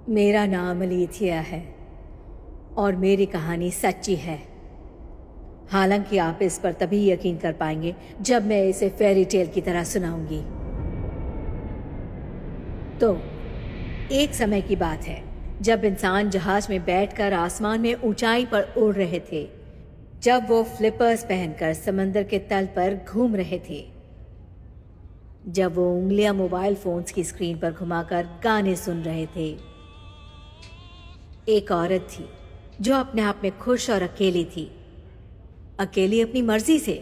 मेरा नाम अलीथिया है और मेरी कहानी सच्ची है। हालांकि आप इस पर तभी यकीन कर पाएंगे जब मैं इसे फेरी टेल की तरह सुनाऊंगी। तो एक समय की बात है जब इंसान जहाज में बैठकर आसमान में ऊंचाई पर उड़ रहे थे, जब वो फ्लिपर्स पहनकर समंदर के तल पर घूम रहे थे, जब वो उंगलियां मोबाइल फोन्स की स्क्रीन पर घुमाकर गाने सुन रहे थे। एक औरत थी जो अपने आप में खुश और अकेली थी, अकेली अपनी मर्जी से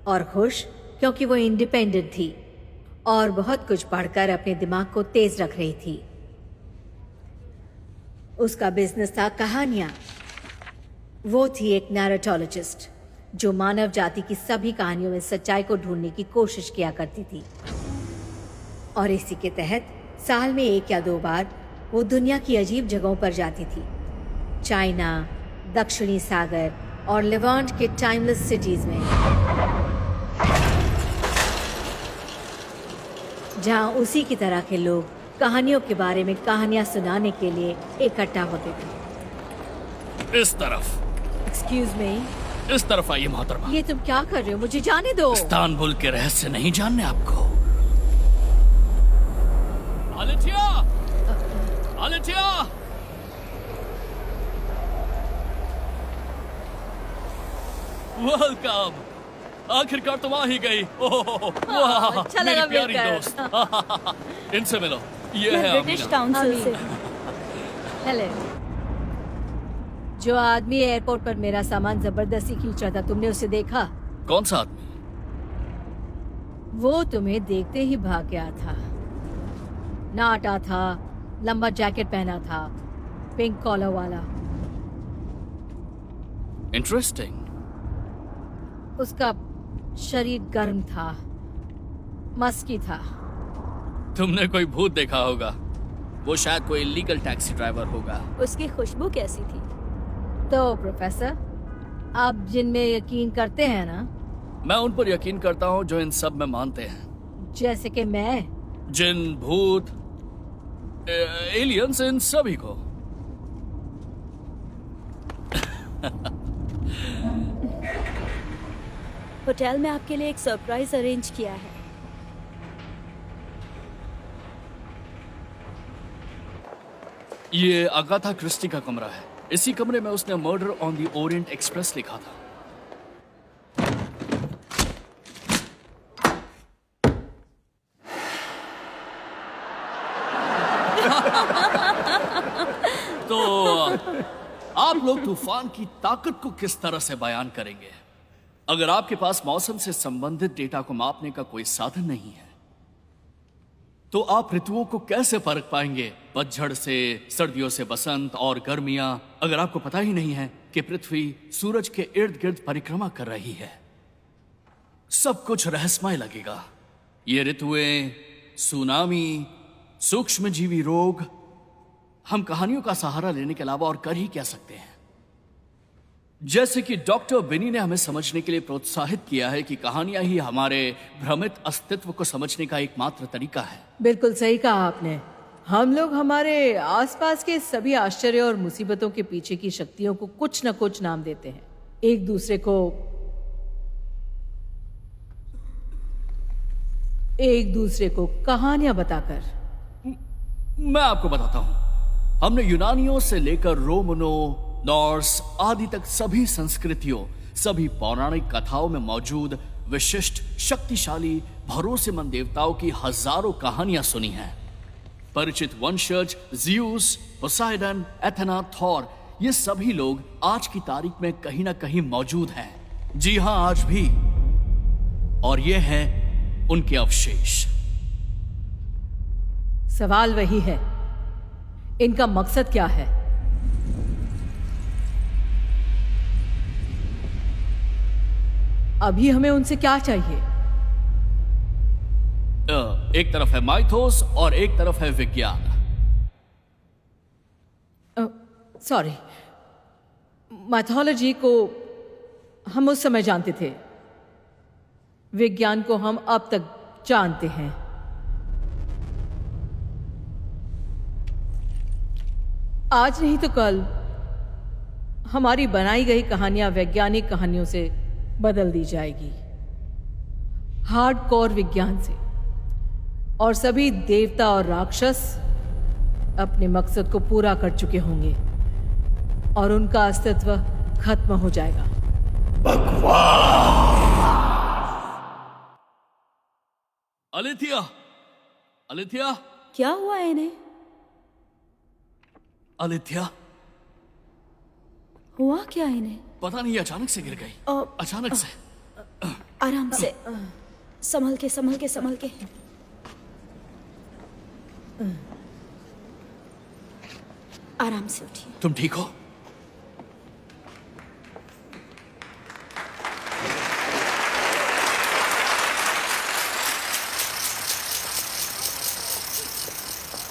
और खुश क्योंकि वो इंडिपेंडेंट थी और बहुत कुछ पढ़कर अपने दिमाग को तेज रख रही थी। उसका बिजनेस था कहानियां। वो थी एक नैरेटोलॉजिस्ट जो मानव जाति की सभी कहानियों में सच्चाई को ढूंढने की कोशिश किया करती थी, और इसी के तहत साल में 1 या 2 बार वो दुनिया की अजीब जगहों पर जाती थी। चाइना, दक्षिणी सागर और लेवांट के टाइमलेस सिटीज में, जहां उसी की तरह के लोग कहानियों के बारे में कहानियां सुनाने के लिए इकट्ठा होते थे। इस तरफ। Excuse me. इस तरफ आइए मोहतरमा। ये तुम क्या कर रहे हो? मुझे जाने दो। इस्तांबुल के रहस्य नहीं जानने आपको? अलिथिया! अलिथिया! वेलकम। आखिरकार तुम आ ही गई। वाह, अच्छा मेरी लगा प्यारी मिलकर। दोस्त। इनसे मिलो। ये है ब्रिटिश अमीना। काउंसिल से। हेलो। जो आदमी एयरपोर्ट पर मेरा सामान जबरदस्ती खींच रहा था, तुमने उसे देखा? कौन सा आदमी? वो तुम्हें देखते ही भाग गया था। नाटा था, लंबा जैकेट पहना था, पिंक कॉलर वाला। इंटरेस्टिंग। उसका शरीर गर्म था, मस्की था। तुमने कोई भूत देखा होगा। वो शायद कोई इलीगल टैक्सी ड्राइवर होगा। उसकी खुशबू कैसी थी? तो प्रोफेसर, आप जिनमें यकीन करते हैं ना? मैं उन पर यकीन करता हूँ जो इन सब में मानते हैं। जैसे कि मैं? जिन, भूत, एलियंस, इन सभी को। होटल में आपके लिए एक सरप्राइज अरेंज किया है। ये अगाथा क्रिस्टी का कमरा है। इसी कमरे में उसने murder on the Orient express लिखा था। तो आप लोग तूफान की ताकत को किस तरह से बयान करेंगे? अगर आपके पास मौसम से संबंधित डेटा को मापने का कोई साधन नहीं है, तो आप ऋतुओं को कैसे परख पाएंगे? पतझड़ से, सर्दियों से बसंत और गर्मियां, अगर आपको पता ही नहीं है कि पृथ्वी सूरज के इर्द गिर्द परिक्रमा कर रही है। सब कुछ रहस्यमय लगेगा। ये ऋतुएं, सुनामी, सूक्ष्मजीवी रोग, हम कहानियों का सहारा लेने के अलावा और कर ही क्या सकते हैं? जैसे कि डॉक्टर बिनी ने हमें समझने के लिए प्रोत्साहित किया है कि कहानियां ही हमारे भ्रमित अस्तित्व को समझने का एकमात्र तरीका है। बिल्कुल सही कहा आपने। हम लोग हमारे आसपास के सभी आश्चर्य और मुसीबतों के पीछे की शक्तियों को कुछ न कुछ नाम देते हैं, एक दूसरे को कहानियां बताकर। मैं आपको बताता हूं। हमने यूनानियों से लेकर रोमनों, नॉर्स आदि तक सभी संस्कृतियों, सभी पौराणिक कथाओं में मौजूद विशिष्ट, शक्तिशाली, भरोसेमंद देवताओं की हजारों कहानियां सुनी हैं। परिचित वंशज ज़्यूस, पोसाइडन, एथेना, थॉर, ये सभी लोग आज की तारीख में कहीं ना कहीं मौजूद हैं। जी हां, आज भी। और ये हैं उनके अवशेष। सवाल वही है, इनका मकसद क्या है? अभी हमें उनसे क्या चाहिए? एक तरफ है माइथोस और एक तरफ है विज्ञान। सॉरी, माइथोलॉजी को हम उस समय जानते थे, विज्ञान को हम अब तक जानते हैं। आज नहीं तो कल हमारी बनाई गई कहानियां वैज्ञानिक कहानियों से बदल दी जाएगी, हार्डकोर विज्ञान से, और सभी देवता और राक्षस अपने मकसद को पूरा कर चुके होंगे और उनका अस्तित्व खत्म हो जाएगा। अलिथिया, अलिथिया, क्या हुआ इन्हें? अलिथिया, हुआ क्या इन्हें? पता नहीं, अचानक से गिर गई। अचानक से। आराम से, संभल के संभल के संभल के। आराम से उठिए। तुम ठीक हो?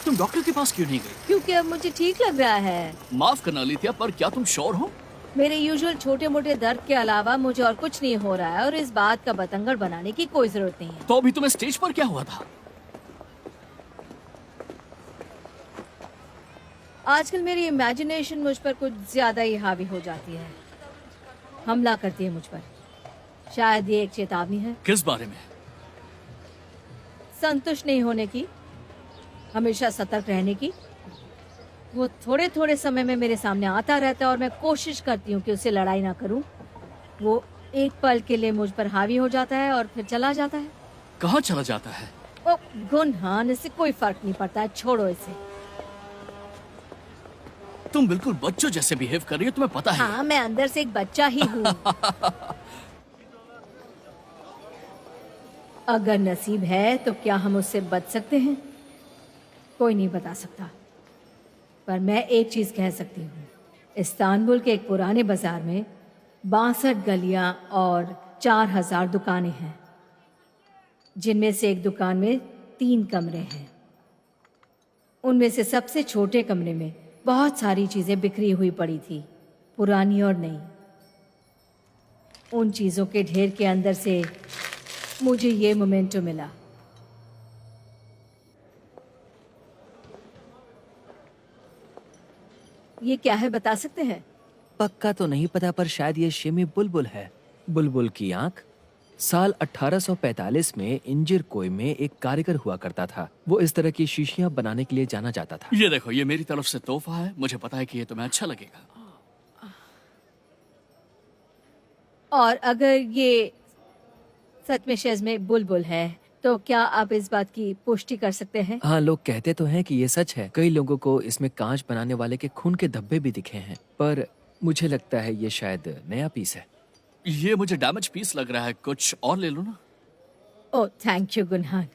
तुम डॉक्टर के पास क्यों नहीं गई? क्योंकि अब मुझे ठीक लग रहा है। माफ करना अलिथिया, पर क्या तुम श्योर हो? मेरे यूजुअल छोटे मोटे दर्द के अलावा मुझे और कुछ नहीं हो रहा है और इस बात का बतंगड़ बनाने की कोई जरूरत नहीं है। तो अभी तुम्हें स्टेज पर क्या हुआ था? आजकल मेरी इमेजिनेशन मुझ पर कुछ ज्यादा ही हावी हो जाती है, हमला करती है मुझ पर। शायद ये एक चेतावनी है। किस बारे में? संतुष्ट नहीं होने की, हमेशा सतर्क रहने की। वो थोड़े थोड़े समय में मेरे सामने आता रहता है और मैं कोशिश करती हूँ कि उससे लड़ाई ना करूँ। वो एक पल के लिए मुझ पर हावी हो जाता है और फिर चला जाता है। कहाँ चला जाता है? ओ गुनहान, इससे कोई फर्क नहीं पड़ता है, छोड़ो इसे। तुम बिल्कुल बच्चों जैसे बिहेव कर रही हो, तुम्हें पता है? हाँ, मैं अंदर से एक बच्चा ही हूँ। अगर नसीब है तो क्या हम उससे बच सकते हैं? कोई नहीं बता सकता, पर मैं एक चीज कह सकती हूँ। इस्तांबुल के एक पुराने बाजार में 62 गलियां और 4000 दुकानें हैं, जिनमें से एक दुकान में 3 कमरे हैं। उनमें से सबसे छोटे कमरे में बहुत सारी चीजें बिखरी हुई पड़ी थी, पुरानी और नई। उन चीजों के ढेर के अंदर से मुझे ये मोमेंटो मिला। ये क्या है, बता सकते हैं? पक्का तो नहीं पता, पर शायद ये शिमी बुलबुल है। बुलबुल की आंख। साल 1845 में इंजिर कोय में एक कारीगर हुआ करता था। वो इस तरह की शीशियां बनाने के लिए जाना जाता था। ये देखो, ये मेरी तरफ से तोहफा है। मुझे पता है कि ये तुम्हें अच्छा लगेगा। और अगर ये सच में शेज़मे बुलबुल है तो क्या आप इस बात की पुष्टि कर सकते हैं? हाँ, लोग कहते तो हैं कि ये सच है। कई लोगों को इसमें कांच बनाने वाले के खून के धब्बे भी दिखे हैं, पर मुझे लगता है ये शायद नया पीस है। ये मुझे डैमेज पीस लग रहा है, कुछ और ले लो ना। ओह थैंक यू गुनहान,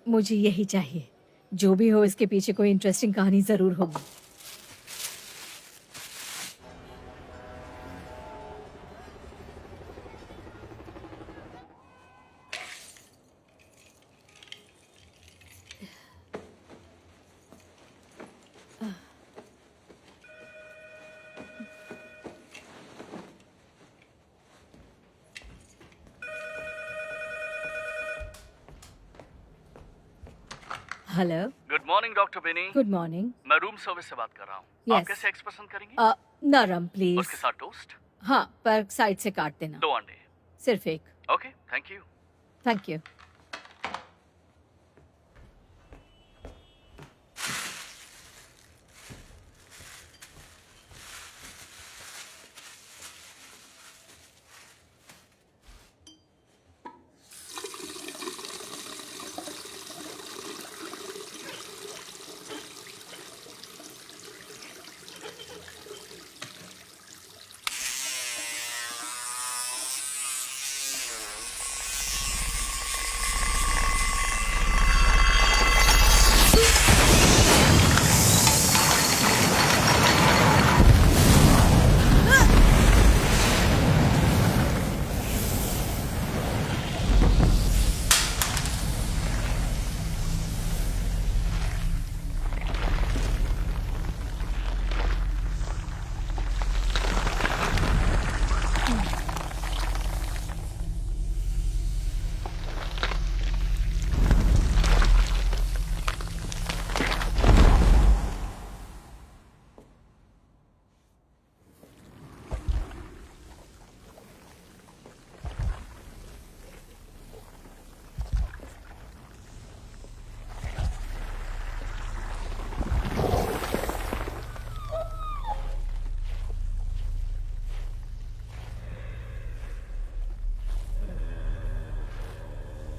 मुझे यही चाहिए। जो भी हो, इसके पीछे कोई इंटरेस्टिंग कहानी जरूर होगी। Hello. Good morning doctor Benny. Good morning. मैं रूम सर्विस से बात कर रहा हूँ। Yes. आप कैसे एग्स पसंद करेंगे? नरम प्लीज। उसके साथ टोस्ट? हाँ, पर साइड से काट देना। 2 अंडे। सिर्फ एक। Okay, thank you. Thank you.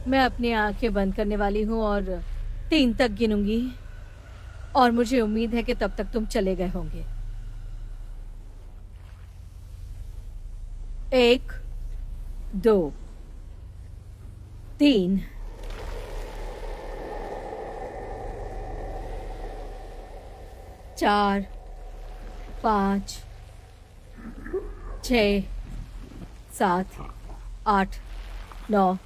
मैं अपनी आंखें बंद करने वाली हूँ और 3 तक गिनूंगी और मुझे उम्मीद है कि तब तक तुम चले गए होंगे। 1, 2, 3, 4, 5, 6, 7, 8, 9।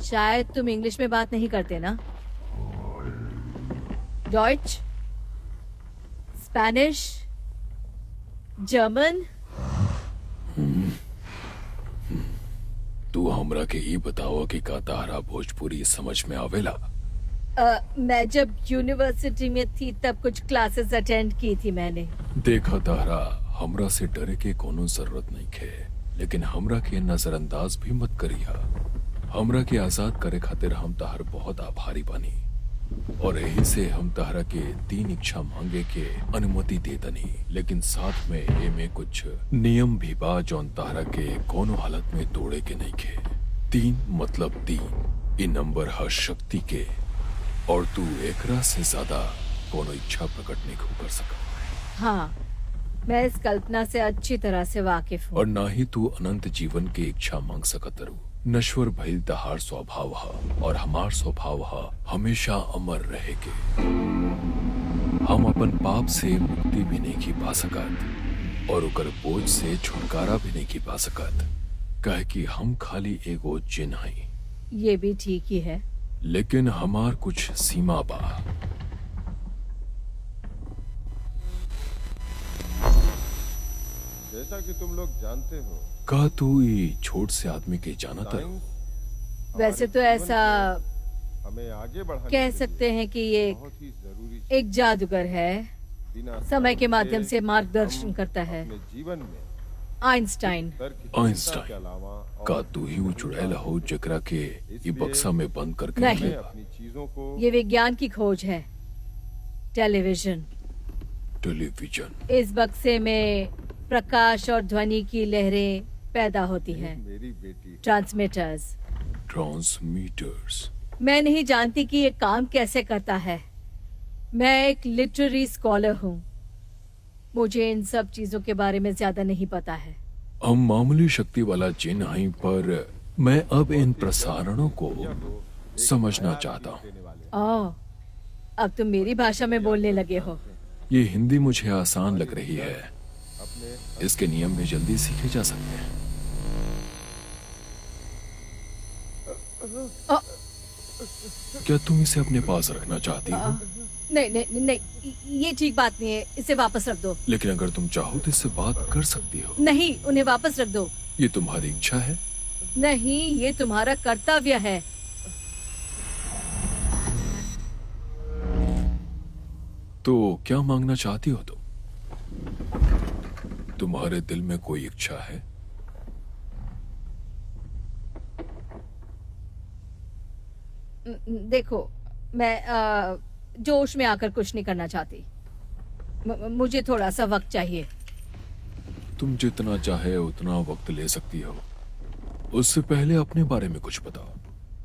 शायद तुम इंग्लिश में बात नहीं करते ना? Deutsche, Spanish, German? तू हमरा के ई बताओ कि का तारा भोजपुरी समझ में आवेला? मैं जब यूनिवर्सिटी में थी तब कुछ क्लासेस अटेंड की थी मैंने। देखा तारा, हमरा से डरे के कोनो जरूरत नहीं खे, लेकिन हमरा के नजरअंदाज भी मत करिया। हमरा के आजाद करे खातिर हम तहर बहुत आभारी बानी और यही से हम तहरा के 3 इच्छा मांगे के अनुमति दे दनी, लेकिन साथ में एमे कुछ नियम भी बा जौन तहरा के कोनो हालत में तोड़े के नहीं खे। 3 मतलब 3 ई नंबर है शक्ति के और तू एकरा से ज्यादा कोनो इच्छा प्रकट नहीं कर सका। हाँ, मैं इस कल्पना से अच्छी तरह से वाकिफ हूँ। और ना ही तू अनंत जीवन की इच्छा मांग सकत रू। नश्वर भइल तहार स्वभाव है और हमार स्वभाव है हमेशा अमर रहे के। हम अपन पाप से मुक्ति भी नहीं की पा सकत और उकर बोझ से छुटकारा भी नहीं की पा सकत, कहे कि हम खाली एगो जिन हई। ये भी ठीक ही है, लेकिन हमार कुछ सीमा बा। जैसा कि तुम लोग जानते हो, का तू ये छोट से आदमी के जाना तर? वैसे तो ऐसा हमें आगे बढ़ाने कह के सकते हैं कि ये लिए बहुत ही जरूरी एक जादूगर है, बिना समय के शर्म माध्यम से हम मार्गदर्शन करता है। अपने जीवन में आइंस्टाइन। तर्क की चिंता आइंस्टाइन। के अलावा और का तू ही वो चुड़ैल हो जकरा के ये बक्सा में बंद करके नहीं। हमें अपनी चीजों को ये विज्ञान की खोज है। टेलीविजन। टेलीविजन। इस बक्से में प्रकाश और ध्वनि की लहरें पैदा होती हैं। मेरी बेटी ट्रांसमीटर्स। ट्रांसमीटर्स। मैं नहीं जानती कि ये काम कैसे करता है। मैं एक लिटरेरी स्कॉलर हूँ, मुझे इन सब चीजों के बारे में ज्यादा नहीं पता है। हम मामूली शक्ति वाला जिन हई, पर मैं अब इन प्रसारणों को समझना चाहता हूँ। ओह, अब तुम मेरी भाषा में बोलने लगे हो। ये हिंदी मुझे आसान लग रही है, इसके नियम भी जल्दी सीखे जा सकते हैं। क्या तुम इसे अपने पास रखना चाहती हो? नहीं नहीं नहीं, ये ठीक बात नहीं है, इसे वापस रख दो। लेकिन अगर तुम चाहो तो इससे बात कर सकती हो। नहीं, उन्हें वापस रख दो। ये तुम्हारी इच्छा है। नहीं, ये तुम्हारा कर्तव्य है। तो क्या मांगना चाहती हो तुम? तुम्हारे दिल में कोई इच्छा है? देखो, मैं जोश में आकर कुछ नहीं करना चाहती। मुझे थोड़ा सा वक्त चाहिए। तुम जितना चाहे उतना वक्त ले सकती हो। उससे पहले अपने बारे में कुछ बताओ।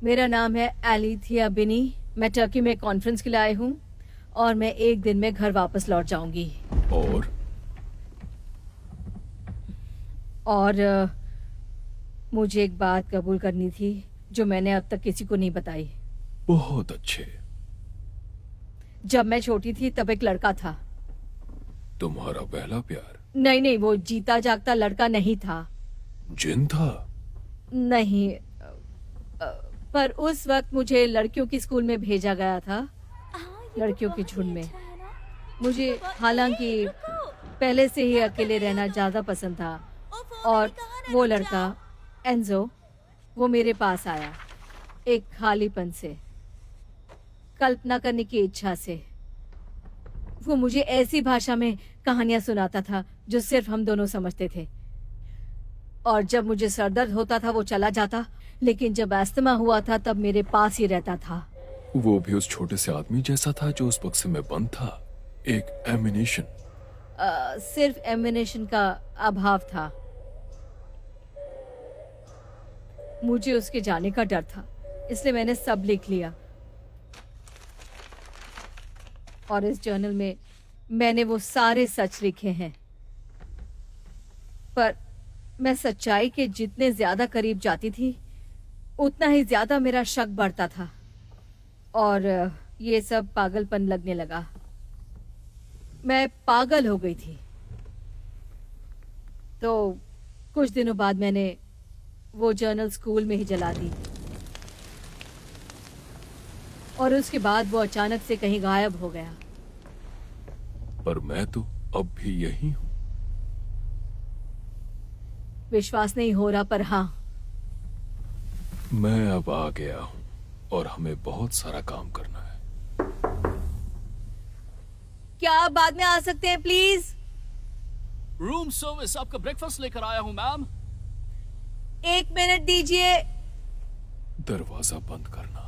मेरा नाम है एलिथिया बिनी। मैं टर्की में कॉन्फ्रेंस के लिए आई हूँ और मैं 1 दिन में घर वापस लौट जाऊंगी। और मुझे एक बात कबूल करनी थी जो मैंने अब तक किसी को नहीं बताई। बहुत अच्छे। जब मैं छोटी थी तब एक लड़का था। तुम्हारा पहला प्यार? नहीं नहीं, वो जीता जागता लड़का नहीं था। जिन था? नहीं, पर उस वक्त मुझे लड़कियों की स्कूल में भेजा गया था, लड़कियों के झुंड में। मुझे हालांकि पहले से ही अकेले रहना ज्यादा पसंद था और वो लड़का एंजो, वो मेरे पास आया एक खालीपन से, कल्पना करने की इच्छा से। वो मुझे ऐसी भाषा में कहानियां सुनाता था जो सिर्फ हम दोनों समझते थे। और जब मुझे सरदर्द होता था वो चला जाता, लेकिन जब अस्थमा हुआ था तब मेरे पास ही रहता था। वो भी उस छोटे से आदमी जैसा था जो उस बक्से में बंद था, एक एमिनेशन। सिर्फ एमिनेशन का अभाव था। मुझे उसके जाने का डर था, इसलिए मैंने सब लिख लिया। और इस जर्नल में मैंने वो सारे सच लिखे हैं। पर मैं सच्चाई के जितने ज्यादा करीब जाती थी उतना ही ज्यादा मेरा शक बढ़ता था और ये सब पागलपन लगने लगा। मैं पागल हो गई थी। तो कुछ दिनों बाद मैंने वो जर्नल स्कूल में ही जला दी और उसके बाद वो अचानक से कहीं गायब हो गया। पर मैं तो अब भी यही हूं। विश्वास नहीं हो रहा, पर हाँ, मैं अब आ गया हूं और हमें बहुत सारा काम करना है। क्या आप बाद में आ सकते हैं प्लीज? रूम सर्विस, आपका ब्रेकफास्ट लेकर आया हूं मैम। 1 मिनट दीजिए। दरवाजा बंद करना।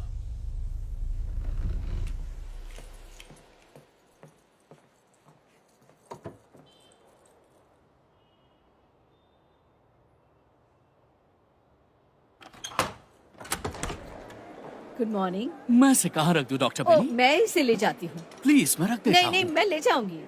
Good morning. मैं से कहाँ रख दूं डॉक्टर ओह, बेनी? मैं इसे ले जाती हूँ। प्लीज मैं रख देता नहीं हूं। नहीं, मैं ले जाऊंगी।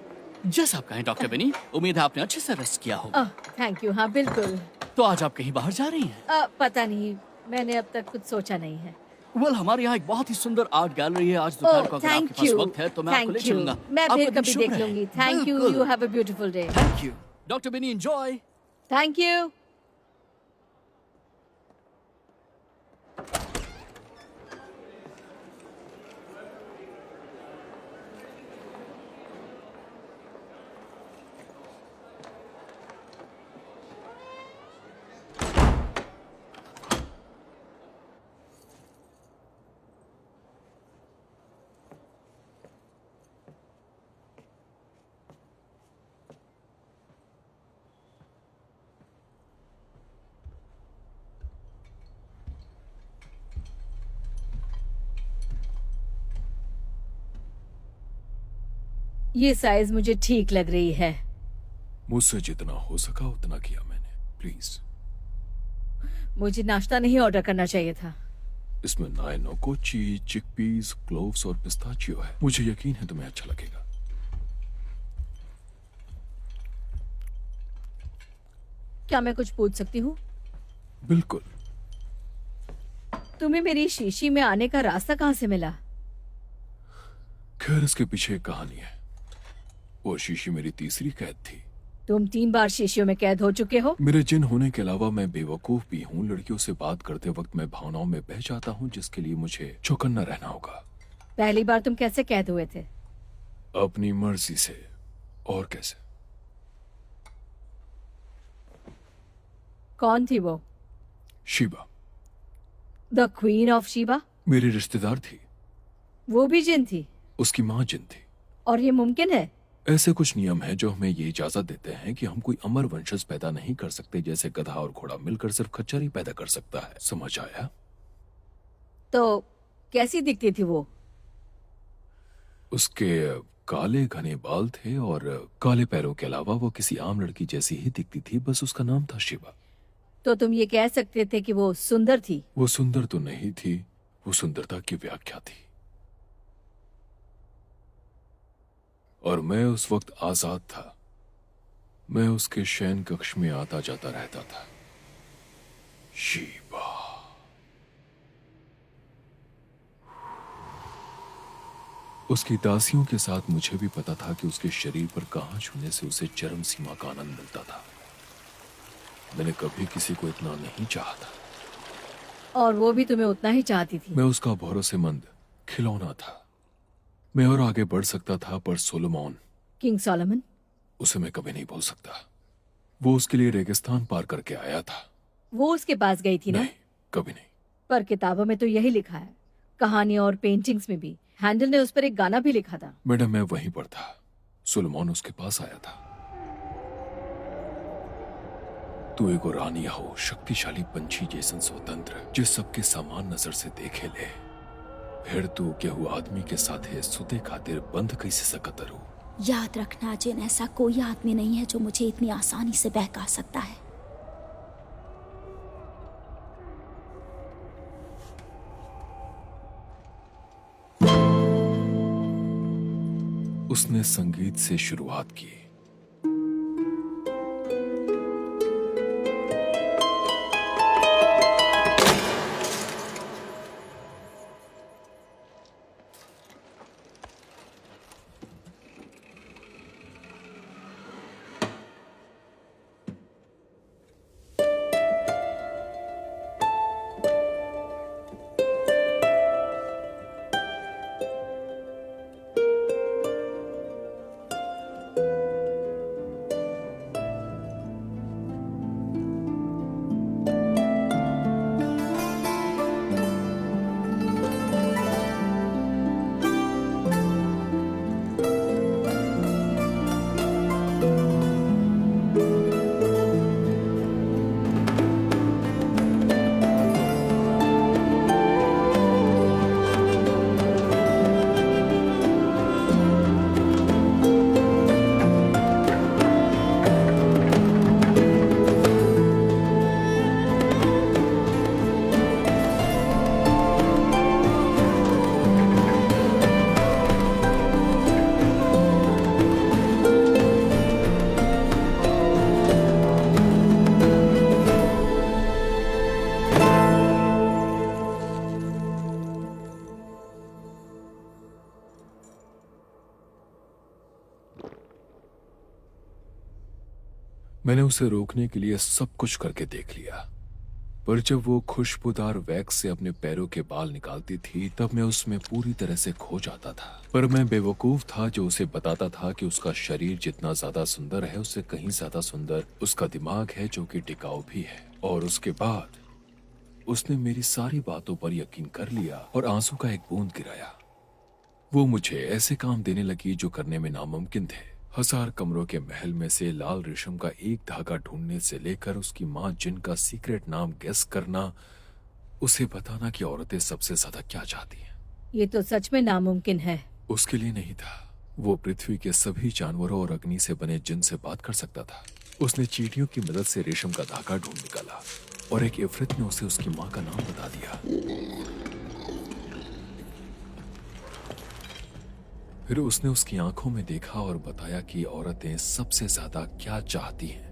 जैसा आप कहें डॉक्टर बेनी। उम्मीद है आपने अच्छे से रेस्ट किया होगा। Thank you. हाँ बिल्कुल। तो आज आप कहीं बाहर जा रही हैं? पता नहीं, मैंने अब तक कुछ सोचा नहीं है। वेल, हमारे यहाँ एक बहुत ही सुंदर आर्ट गैलरी है। आज दोपहर को अगर आपके थैंक पास यू। वक्त है तो मैं आपको ले चलूंगा। मैं आपका फिर दिन कभी शुभ देख रहे। लूंगी। Thank you. बिल्कुल। You have a beautiful day. Thank you doctor Benny. Enjoy. Thank you. ये साइज मुझे ठीक लग रही है। मुझसे जितना हो सका उतना किया मैंने। प्लीज। मुझे नाश्ता नहीं ऑर्डर करना चाहिए था। इसमें नायनोको, चीज, चिकपीस, क्लोव्स और पिस्ताचियो है। मुझे यकीन है तुम्हें अच्छा लगेगा। क्या मैं कुछ पूछ सकती हूँ? बिल्कुल। तुम्हें मेरी शीशी में आने का रास्ता कहाँ से मिला? खैर, इसके पीछे एक कहानी है। वो शीशी मेरी तीसरी कैद थी। तुम 3 बार शीशियों में कैद हो चुके हो। मेरे जिन होने के अलावा मैं बेवकूफ भी हूँ। लड़कियों से बात करते वक्त मैं भावनाओं में बह जाता हूँ, जिसके लिए मुझे चौकन्ना रहना होगा। पहली बार तुम कैसे कैद हुए थे? अपनी मर्जी से। और कैसे? कौन थी वो? Shiba. The queen of Shiba? मेरी रिश्तेदार थी। वो भी जिन थी? उसकी माँ जिन थी। और ये मुमकिन है? ऐसे कुछ नियम हैं जो हमें ये इजाजत देते हैं कि हम कोई अमर वंशज पैदा नहीं कर सकते। जैसे गधा और घोड़ा मिलकर सिर्फ खच्चर ही पैदा कर सकता है। समझ आया? तो कैसी दिखती थी वो? उसके काले घने बाल थे और काले पैरों के अलावा वो किसी आम लड़की जैसी ही दिखती थी। बस उसका नाम था शिबा। तो तुम ये कह सकते थे कि वो सुंदर थी? वो सुंदर तो नहीं थी, वो सुंदरता की व्याख्या थी। और मैं उस वक्त आजाद था। मैं उसके शयन कक्ष में आता जाता रहता था। शिबा। उसकी दासियों के साथ मुझे भी पता था कि उसके शरीर पर कहां छूने से उसे चरम सीमा का आनंद मिलता था। मैंने कभी किसी को इतना नहीं चाहा था। और वो भी तुम्हें उतना ही चाहती थी? मैं उसका भरोसेमंद खिलौना था। मैं और आगे बढ़ सकता था, पर सोलोमन, किंग सोलोमन, उसे मैं कभी नहीं भूल सकता। वो उसके लिए रेगिस्तान पार करके आया था। वो उसके पास गई थी ना? नहीं, कभी नहीं। पर किताबों में तो यही लिखा है, कहानियों और पेंटिंग्स में भी। हैंडल ने उस पर एक गाना भी लिखा था। मैडम, मैं वहीं पर था। सुलेमान उसके पास आया था। तू एगो रानी हो, शक्तिशाली पंछी जैसन स्वतंत्र, जे सबके समान नजर से देखे ले। फिर तू केहू आदमी के साथे सुते खातिर बंद कैसे सकत रू? याद रखना जिन, ऐसा कोई आदमी नहीं है जो मुझे इतनी आसानी से बहका सकता है। उसने संगीत से शुरुआत की। मैंने उसे रोकने के लिए सब कुछ करके देख लिया, पर जब वो खुशबूदार वैक्स से अपने पैरों के बाल निकालती थी तब मैं उसमें पूरी तरह से खो जाता था। पर मैं बेवकूफ था जो उसे बताता था कि उसका शरीर जितना ज्यादा सुंदर है उससे कहीं ज्यादा सुंदर उसका दिमाग है, जो कि टिकाऊ भी है। और उसके बाद उसने मेरी सारी बातों पर यकीन कर लिया और आंसू का एक बूंद गिराया। वो मुझे ऐसे काम देने लगी जो करने में नामुमकिन थे। 1000 कमरों के महल में से लाल रेशम का एक धागा ढूंढने से लेकर उसकी माँ जिन का सीक्रेट नाम गेस करना, उसे बताना कि औरतें सबसे ज्यादा क्या चाहती हैं। ये तो सच में नामुमकिन है। उसके लिए नहीं था, वो पृथ्वी के सभी जानवरों और अग्नि से बने जिन से बात कर सकता था। उसने चींटियों की मदद से रेशम का धागा ढूंढ निकाला और एक इफरित ने उसे उसकी माँ का नाम बता दिया। फिर उसने उसकी आंखों में देखा और बताया कि औरतें सबसे ज्यादा क्या चाहती हैं।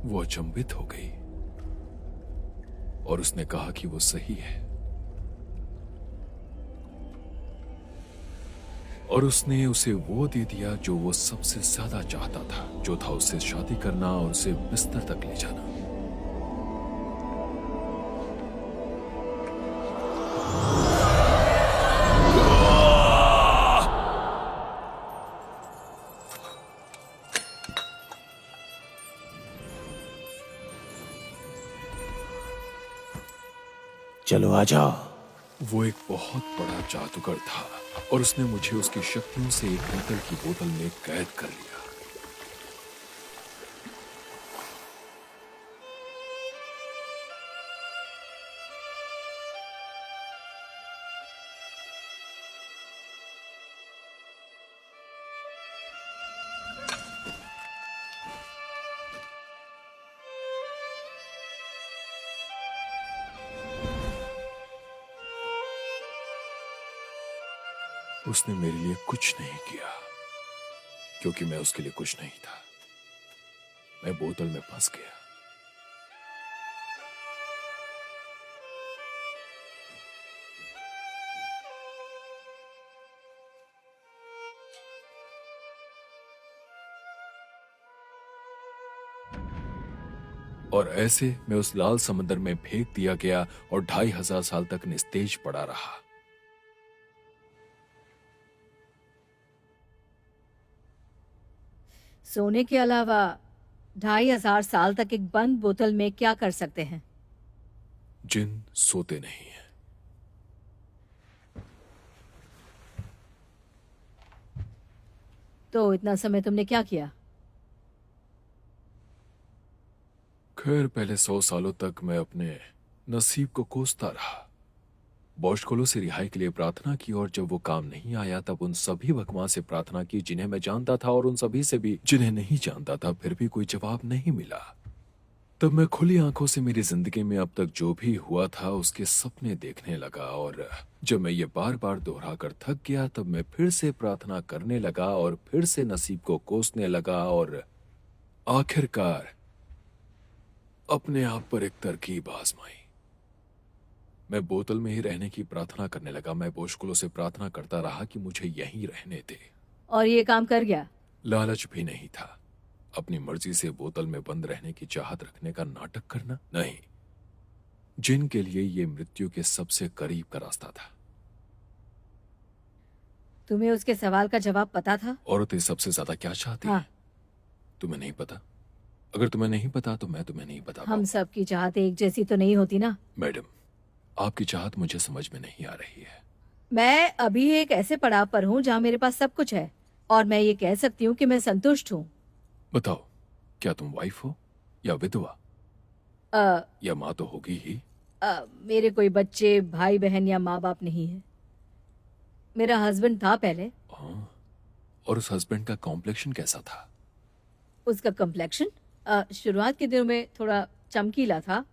वो अचंभित हो गई और उसने कहा कि वो सही है। और उसने उसे वो दे दिया जो वो सबसे ज्यादा चाहता था, जो था उससे शादी करना और उसे बिस्तर तक ले जाना। चलो आ जाओ। वो एक बहुत बड़ा जादूगर था और उसने मुझे उसकी शक्तियों से एक पीतल की बोतल में कैद कर लिया। उसने मेरे लिए कुछ नहीं किया क्योंकि मैं उसके लिए कुछ नहीं था। मैं बोतल में फंस गया। और ऐसे मैं उस लाल समंदर में फेंक दिया गया और 2500 साल तक निस्तेज पड़ा रहा। सोने के अलावा 2500 साल तक एक बंद बोतल में क्या कर सकते हैं? जिन सोते नहीं हैं। तो इतना समय तुमने क्या किया? खैर, पहले 100 सालों तक मैं अपने नसीब को कोसता रहा। बौशकोलों से रिहाई के लिए प्रार्थना की, और जब वो काम नहीं आया तब उन सभी भगवान से प्रार्थना की जिन्हें मैं जानता था, और उन सभी से भी जिन्हें नहीं जानता था। फिर भी कोई जवाब नहीं मिला। तब मैं खुली आंखों से मेरी जिंदगी में अब तक जो भी हुआ था उसके सपने देखने लगा, और जब मैं ये बार बार दोहरा कर थक गया तब मैं फिर से प्रार्थना करने लगा और फिर से नसीब को कोसने लगा, और आखिरकार अपने आप पर एक तरकीब आजमाई। मैं बोतल में ही रहने की प्रार्थना करने लगा। मैं बोशकुलों से प्रार्थना करता रहा कि मुझे यहीं रहने दे। और ये काम कर गया? लालच भी नहीं था। अपनी मर्जी से बोतल में बंद रहने की चाहत रखने का नाटक करना नहीं। जिनके लिए ये मृत्यु के सबसे करीब का रास्ता था। तुम्हें उसके सवाल का जवाब पता था? औरतें सबसे ज्यादा क्या चाहती हाँ। हैं? तुम्हें नहीं पता? अगर तुम्हें नहीं पता तो मैं तुम्हें नहीं बता हम पाऊंगा। सब की चाहत एक जैसी तो नहीं होती ना। मैडम, आपकी चाहत मुझे समझ में नहीं आ रही है। मैं अभी एक ऐसे पड़ाव पर हूँ जहाँ मेरे पास सब कुछ है, और मैं ये कह सकती हूँ कि मैं संतुष्ट हूँ। बताओ, क्या तुम वाइफ हो या विधवा अ, या माँ तो होगी ही? मेरे कोई बच्चे, भाई बहन या माँ बाप नहीं है। मेरा हस्बैंड था पहले। हाँ। और उस हस्बैंड का कॉम्प्लेक्शन कैसा था? उसका कम्प्लेक्शन शुरुआत के दिनों में थोड़ा चमकीला था।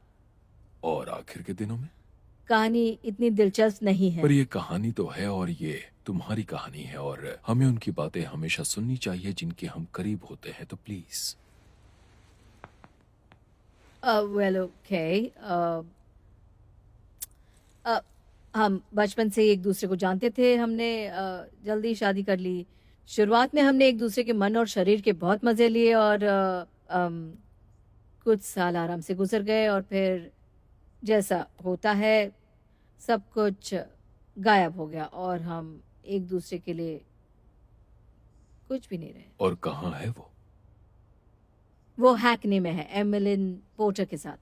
और आखिर के दिनों में? कहानी इतनी दिलचस्प नहीं है। पर ये कहानी तो है, और ये तुम्हारी कहानी है, और हमें उनकी बातें हमेशा सुननी चाहिए जिनके हम करीब होते हैं। तो प्लीज। Well okay. हम बचपन से एक दूसरे को जानते थे। हमने जल्दी शादी कर ली। शुरुआत में हमने एक दूसरे के मन और शरीर के बहुत मजे लिए, और कुछ साल आराम से गुजर गए, और फिर जैसा होता है सब कुछ गायब हो गया, और हम एक दूसरे के लिए कुछ भी नहीं रहे। और कहाँ है वो? वो हैकने में है, एमिलिन पोर्टर के साथ।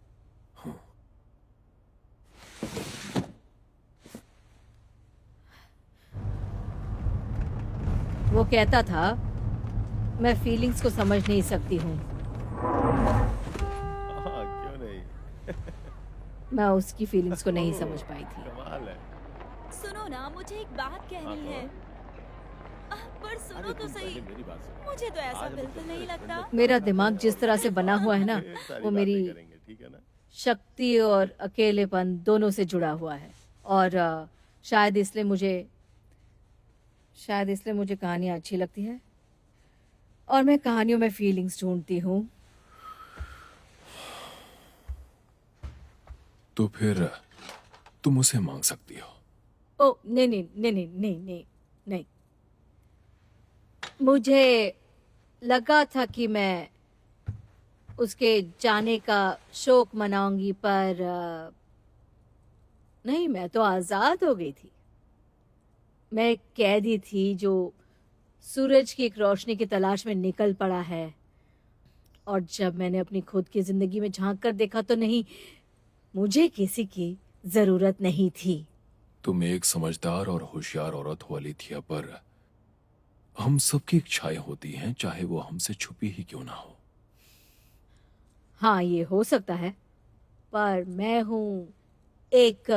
वो कहता था मैं फीलिंग्स को समझ नहीं सकती हूँ। हाँ, क्यों नहीं? मैं उसकी फीलिंग्स को नहीं समझ पाई थी। कमाल है। सुनो ना, मुझे एक बात कहनी है। पर सुनो तो सही, मेरी बात सुनो। मुझे तो ऐसा बिल्कुल नहीं लगता। मेरा दिमाग जिस तरह से बना हुआ है ना, सारी वो बातें मेरी करेंगे, ठीक है ना? शक्ति और अकेलेपन दोनों से जुड़ा हुआ है, और शायद इसलिए मुझे कहानियाँ अच्छी लगती है, और मैं कहानियों में फीलिंग्स ढूंढती हूँ। तो फिर तुम उसे मांग सकती हो। ओ नहीं नहीं नहीं नहीं नहीं नहीं नहीं। मुझे लगा था कि मैं उसके जाने का शोक मनाऊंगी, पर नहीं, मैं तो आजाद हो गई थी। मैं एक कैदी थी जो सूरज की एक रोशनी की तलाश में निकल पड़ा है, और जब मैंने अपनी खुद की जिंदगी में झांक कर देखा तो नहीं, मुझे किसी की जरूरत नहीं थी। तुम एक समझदार और होशियार औरत हो अलिथिया, पर हम सबकी इच्छाएं होती हैं, चाहे वो हमसे छुपी ही क्यों ना हो। हाँ, ये हो सकता है, पर मैं हूँ एक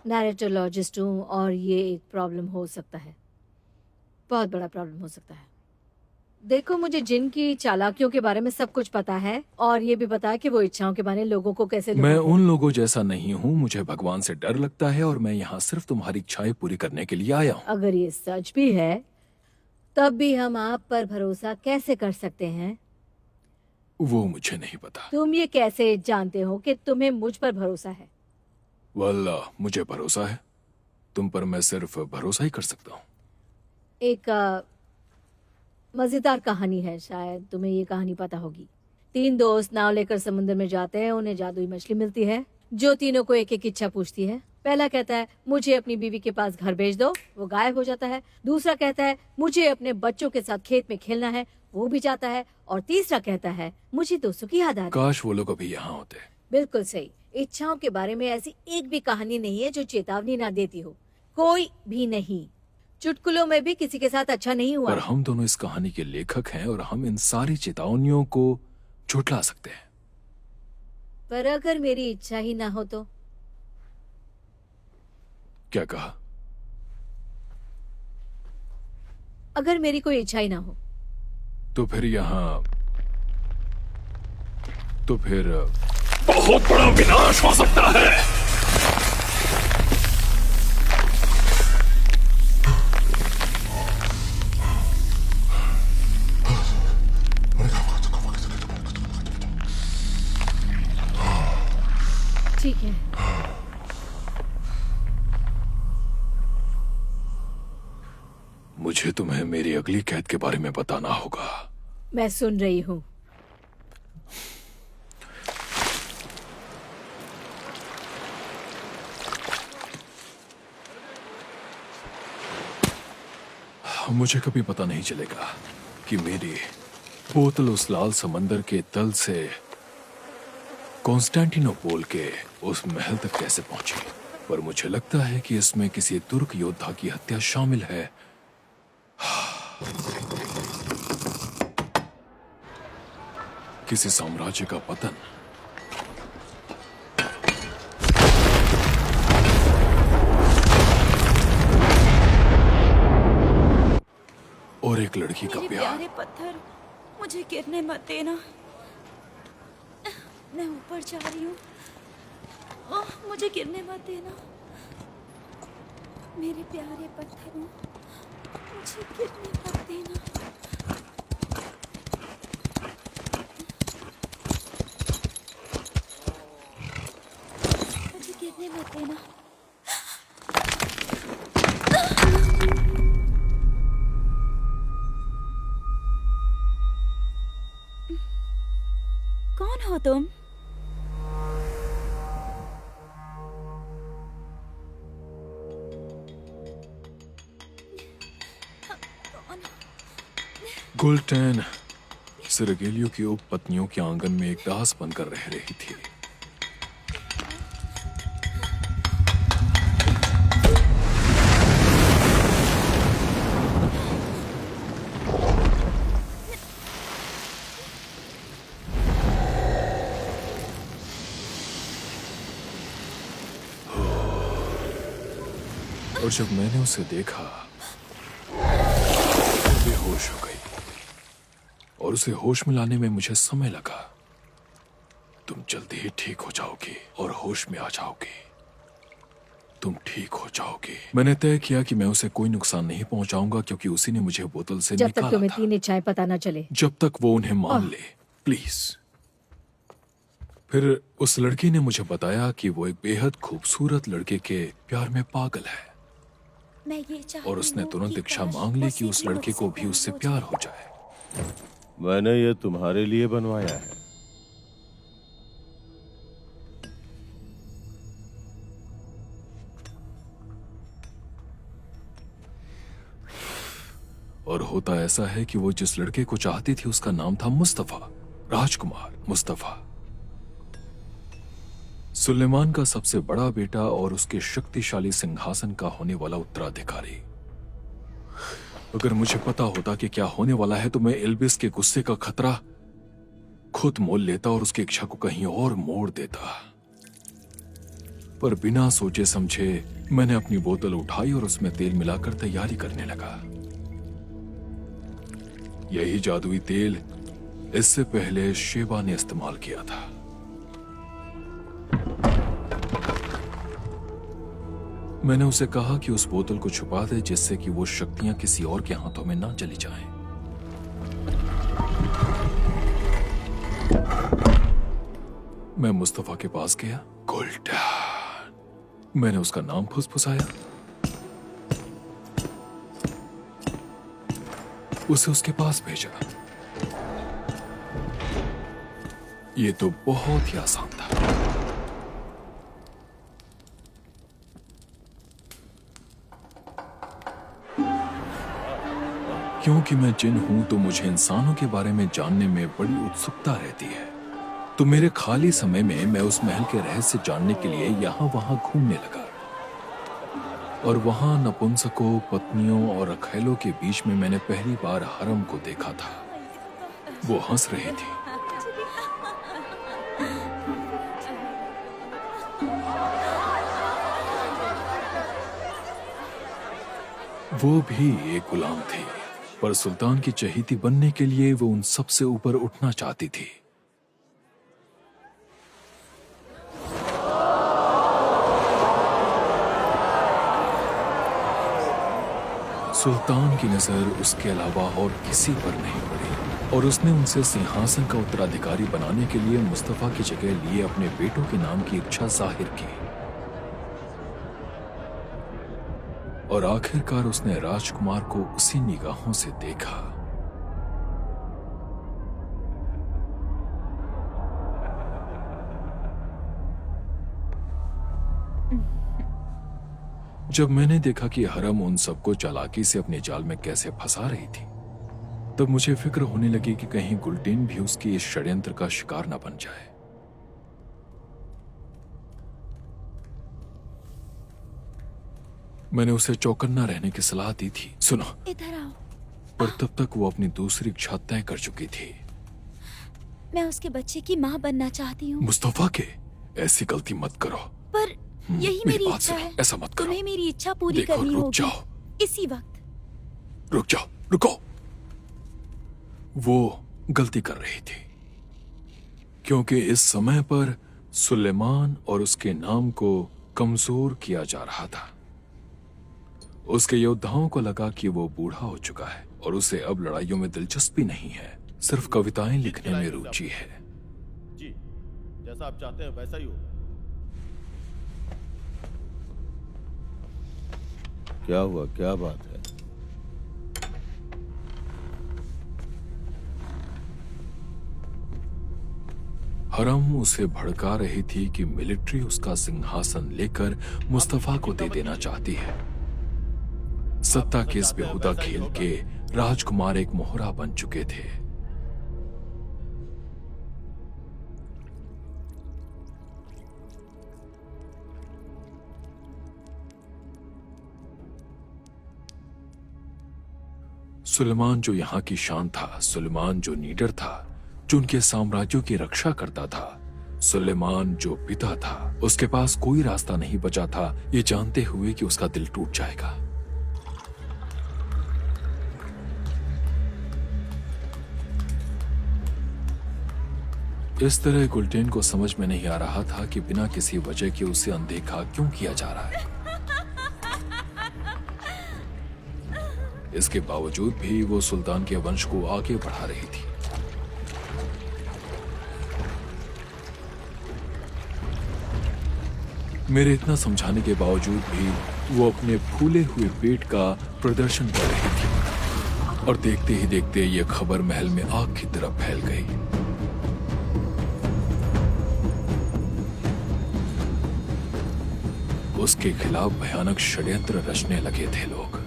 नैरेटोलॉजिस्ट हूँ, और ये एक प्रॉब्लम हो सकता है, बहुत बड़ा प्रॉब्लम हो सकता है। देखो, मुझे जिन की चालाकियों के बारे में सब कुछ पता है, और ये भी पता है कि वो इच्छाओं के बारे में लोगों को कैसे मैं लुभाते हैं। उन लोगों जैसा नहीं हूँ। मुझे भगवान से डर लगता है, और मैं यहाँ सिर्फ तुम्हारी इच्छाएं पूरी करने के लिए आया हूँ। अगर ये सच भी है, तब भी हम आप पर भरोसा कैसे कर सकते हैं? वो मुझे नहीं पता। तुम ये कैसे जानते हो कि तुम्हें मुझ पर भरोसा है? वल्ला, मुझे भरोसा है तुम पर। मैं सिर्फ भरोसा ही कर सकता हूँ। एक मजेदार कहानी है, शायद तुम्हें ये कहानी पता होगी। 3 दोस्त नाव लेकर समुद्र में जाते हैं। उन्हें जादुई मछली मिलती है जो तीनों को एक एक इच्छा पूछती है। पहला कहता है मुझे अपनी बीवी के पास घर भेज दो, वो गायब हो जाता है। दूसरा कहता है मुझे अपने बच्चों के साथ खेत में खेलना है, वो भी जाता है। और तीसरा कहता है मुझे दोस्तों की याद आती है। काश वो लोग अभी यहाँ होते। बिल्कुल सही। इच्छाओं के बारे में ऐसी एक भी कहानी नहीं है जो चेतावनी ना देती हो, कोई भी नहीं। चुटकुलों में भी किसी के साथ अच्छा नहीं हुआ। पर हम दोनों इस कहानी के लेखक हैं और हम इन सारी चेतावनियों को झुठला सकते हैं। पर अगर मेरी इच्छा ही ना हो तो? क्या कहा? अगर मेरी कोई इच्छा ही ना हो तो फिर बहुत बड़ा विनाश हो सकता है। ठीक है। मुझे तुम्हें मेरी अगली कैद के बारे में बताना होगा। मैं सुन रही हूँ। मुझे कभी पता नहीं चलेगा कि मेरी बोतल उस लाल समंदर के तल से कॉन्स्टेंटिनोपोल के उस महल तक कैसे पहुंची, पर मुझे लगता है कि इसमें किसी तुर्क योद्धा की हत्या शामिल है। किसी साम्राज्य का पतन। और एक लड़की का मेरे प्यार। प्यारे पत्थर, मुझे गिरने मत देना। मैं ऊपर जा रही हूँ। ओह, मुझे गिरने मत देना। मेरे प्यारे पत्थरों, मुझे गिरने मत देना। मुझे गिरने मत देना। कौन हो तुम? गुल्टन सिरगेलियो की उपपत्नियों के आंगन में एक दास बनकर रह रही थी। और जब मैंने उसे देखा वो बेहोश हो गई और उसे होश में लाने में मुझे समय लगा। तुम जल्दी ही ठीक हो जाओगी और होश में आ जाओगी। तुम ठीक हो जाओगी। मैंने तय किया कि मैं उसे कोई नुकसान नहीं पहुंचाऊंगा क्योंकि उसी ने मुझे बोतल से जब तक निकाला तुम्हें था। 3 इच्छाएं पता न चले। जब तक वो उन्हें मान ले, प्लीज। फिर उस लड़की ने मुझे बताया कि वो एक बेहद खूबसूरत लड़के के प्यार में पागल है मैं ये चाहती और उसने हूँ तुरंत कि इच्छा काश मांग ली कि उसे उस भी लड़के को मुझसे भी उससे प्यार हो जाए। मैंने ये तुम्हारे लिए बनवाया है। और होता ऐसा है कि वो जिस लड़के को चाहती थी उसका नाम था मुस्तफा, राजकुमार मुस्तफा, सुलेमान का सबसे बड़ा बेटा और उसके शक्तिशाली सिंहासन का होने वाला उत्तराधिकारी। अगर मुझे पता होता कि क्या होने वाला है तो मैं इल्बिस के गुस्से का खतरा खुद मोल लेता और उसकी इच्छा को कहीं और मोड़ देता। पर बिना सोचे समझे मैंने अपनी बोतल उठाई और उसमें तेल मिलाकर तैयारी करने लगा। यही जादुई तेल इससे पहले शेबा ने इस्तेमाल किया था। मैंने उसे कहा कि उस बोतल को छुपा दे जिससे कि वो शक्तियां किसी और के हाथों में ना चली जाएं। मैं मुस्तफा के पास गया। गुल्टन, मैंने उसका नाम फुसफुसाया। उसे उसके पास भेजा। ये तो बहुत ही आसान था। क्योंकि मैं जिन हूं तो मुझे इंसानों के बारे में जानने में बड़ी उत्सुकता रहती है। तो मेरे खाली समय में मैं उस महल के रहस्य जानने के लिए यहां वहां घूमने लगा। और वहां नपुंसकों, पत्नियों और रखैलों के बीच में मैंने पहली बार हरम को देखा था। वो हंस रही थी। वो भी एक गुलाम थी, पर सुल्तान की चहेती बनने के लिए वो उन सबसे ऊपर उठना चाहती थी। सुल्तान की नजर उसके अलावा और किसी पर नहीं पड़ी और उसने उनसे सिंहासन का उत्तराधिकारी बनाने के लिए मुस्तफा की जगह लिए अपने बेटों के नाम की इच्छा जाहिर की। और आखिरकार उसने राजकुमार को उसी निगाहों से देखा। जब मैंने देखा कि हरम उन सबको चालाकी से अपने जाल में कैसे फंसा रही थी, तब मुझे फिक्र होने लगी कि कहीं गुलटीन भी उसकी इस षड्यंत्र का शिकार न बन जाए। मैंने उसे चौकन्ना रहने की सलाह दी थी। सुनो, इधर आओ। पर तब तक वो अपनी दूसरी इच्छा तय कर चुकी थी। मैं उसके बच्चे की माँ बनना चाहती हूँ। मुस्तफा के, ऐसी गलती मत करो। पर यही मेरी बात इच्छा सुनो, है। ऐसा मत करो। तुम्हें मेरी इच्छा पूरी देखो, करनी रुक होगी जाओ। इसी वक्त। रुक जाओ, रुको। वो गलती कर रही थी, क्योंकि इस समय पर सुलेमान और उसके नाम को कमजोर किया जा रहा था। उसके योद्धाओं को लगा कि वो बूढ़ा हो चुका है और उसे अब लड़ाइयों में दिलचस्पी नहीं है, सिर्फ कविताएं लिखने में रुचि है। जी, जैसा आप चाहते हैं वैसा ही होगा। क्या हुआ, क्या बात है? हरम उसे भड़का रही थी कि मिलिट्री उसका सिंहासन लेकर मुस्तफा को दे देना चाहती है। सत्ता के इस बेहुदा खेल के राजकुमार एक मोहरा बन चुके थे। सुलेमान जो यहाँ की शान था, सुलेमान जो नीडर था, जो उनके साम्राज्यों की रक्षा करता था, सुलेमान जो पिता था, उसके पास कोई रास्ता नहीं बचा था ये जानते हुए कि उसका दिल टूट जाएगा। इस तरह गुलटेन को समझ में नहीं आ रहा था कि बिना किसी वजह के उसे अनदेखा क्यों किया जा रहा है। इसके बावजूद भी वो सुल्तान के वंश को आगे बढ़ा रही थी। मेरे इतना समझाने के बावजूद भी वो अपने फूले हुए पेट का प्रदर्शन कर रही थी और देखते ही देखते ये खबर महल में आग की तरह फैल गई। उसके खिलाफ भयानक षड्यंत्र रचने लगे थे लोग।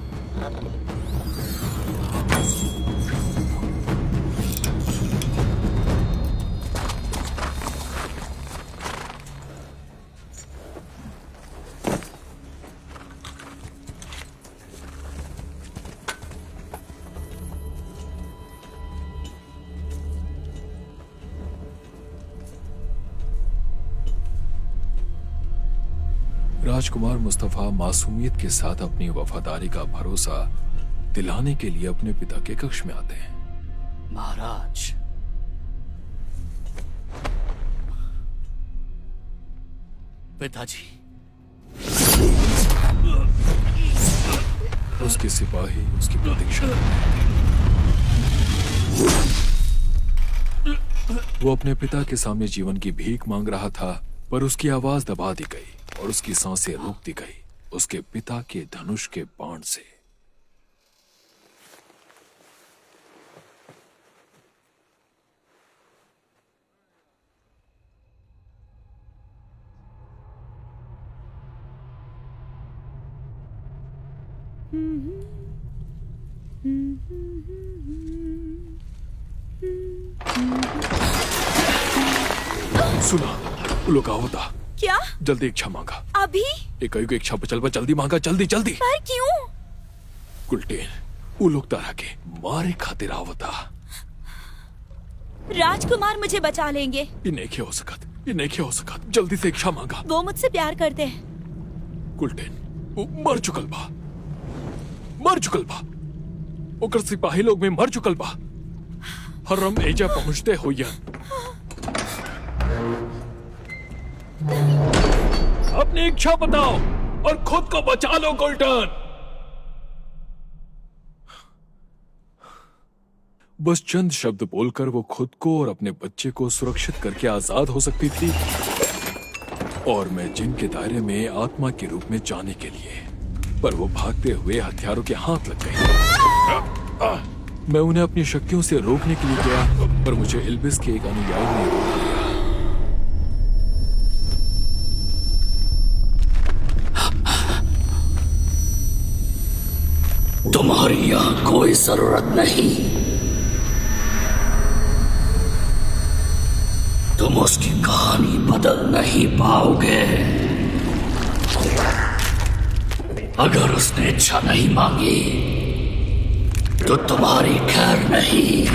राजकुमार मुस्तफा मासूमियत के साथ अपनी वफादारी का भरोसा दिलाने के लिए अपने पिता के कक्ष में आते हैं। महाराज, पिताजी। उसके सिपाही उसकी प्रतीक्षा करते हैं। वो अपने पिता के सामने जीवन की भीख मांग रहा था, पर उसकी आवाज दबा दी गई और उसकी सांसें रोक दी गई उसके पिता के धनुष के बाण से। सुना, लुकावता क्या? जल्दी इच्छा मांगा। अभी? एक इच्छा बचल बा, जल्दी मांगा, जल्दी जल्दी। पर क्यों? कुलटेन वो लोग तारा के मारे खातिर आवता। राजकुमार मुझे बचा लेंगे। ये नहीं हो सकत, जल्दी से इच्छा मांगा। वो मुझसे प्यार करते हैं। कुलटेन वो मर चुकल बा, ओकर सिपाही लोग में मर चुकल बा। हरम एजा पहुंचते होयन अपनी इच्छा बताओ और खुद को बचा लो कुलटन। बस चंद शब्द बोलकर वो खुद को और अपने बच्चे को सुरक्षित करके आजाद हो सकती थी, और मैं जिन के दायरे में आत्मा के रूप में जाने के लिए, पर वो भागते हुए हथियारों के हाथ लग गई। मैं उन्हें अपनी शक्तियों से रोकने के लिए गया, पर मुझे इल्बिस के एक अनुयायी ने रोक लिया। तुम्हारी यहां कोई जरूरत नहीं। तुम उसकी कहानी बदल नहीं पाओगे। अगर उसने इच्छा नहीं मांगी तो तुम्हारी खैर नहीं।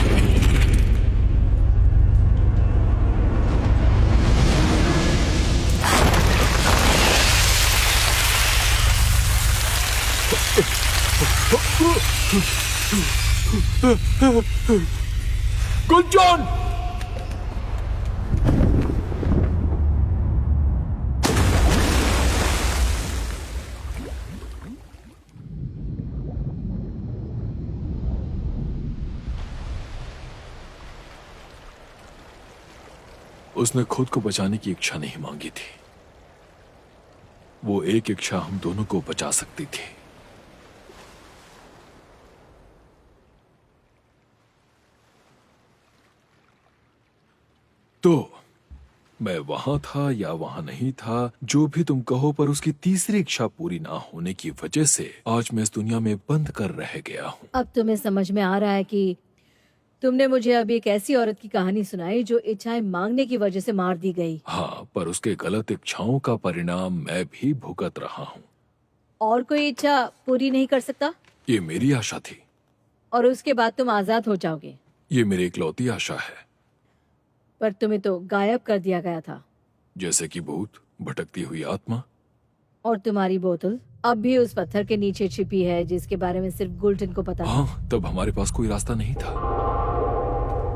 गुंजन! उसने खुद को बचाने की इच्छा नहीं मांगी थी। वो एक इच्छा हम दोनों को बचा सकती थी। तो मैं वहां था या वहां नहीं था, जो भी तुम कहो, पर उसकी तीसरी इच्छा पूरी ना होने की वजह से आज मैं इस दुनिया में बंद कर रह गया हूं। अब तुम्हें समझ में आ रहा है कि तुमने मुझे अभी एक ऐसी औरत की कहानी सुनाई जो इच्छाएं मांगने की वजह से मार दी गई। हाँ, पर उसके गलत इच्छाओं का परिणाम मैं भी भुगत रहा हूँ। और कोई इच्छा पूरी नहीं कर सकता? ये मेरी आशा थी। और उसके बाद तुम आजाद हो जाओगे? ये मेरी इकलौती आशा है। पर तुम्हें तो गायब कर दिया गया था। जैसे कि भूत, भटकती हुई आत्मा। और तुम्हारी बोतल अब भी उस पत्थर के नीचे छिपी है जिसके बारे में सिर्फ गुल्टन को पता है। हाँ, तब हमारे पास कोई रास्ता नहीं था।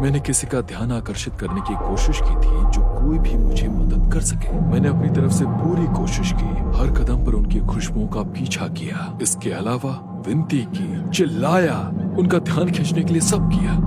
मैंने किसी का ध्यान आकर्षित करने की कोशिश की थी जो कोई भी मुझे मदद कर सके। मैंने अपनी तरफ से पूरी कोशिश की, हर कदम पर उनकी खुशबुओं का पीछा किया। इसके अलावा विनती की, चिल्लाया, उनका ध्यान खींचने के लिए सब किया।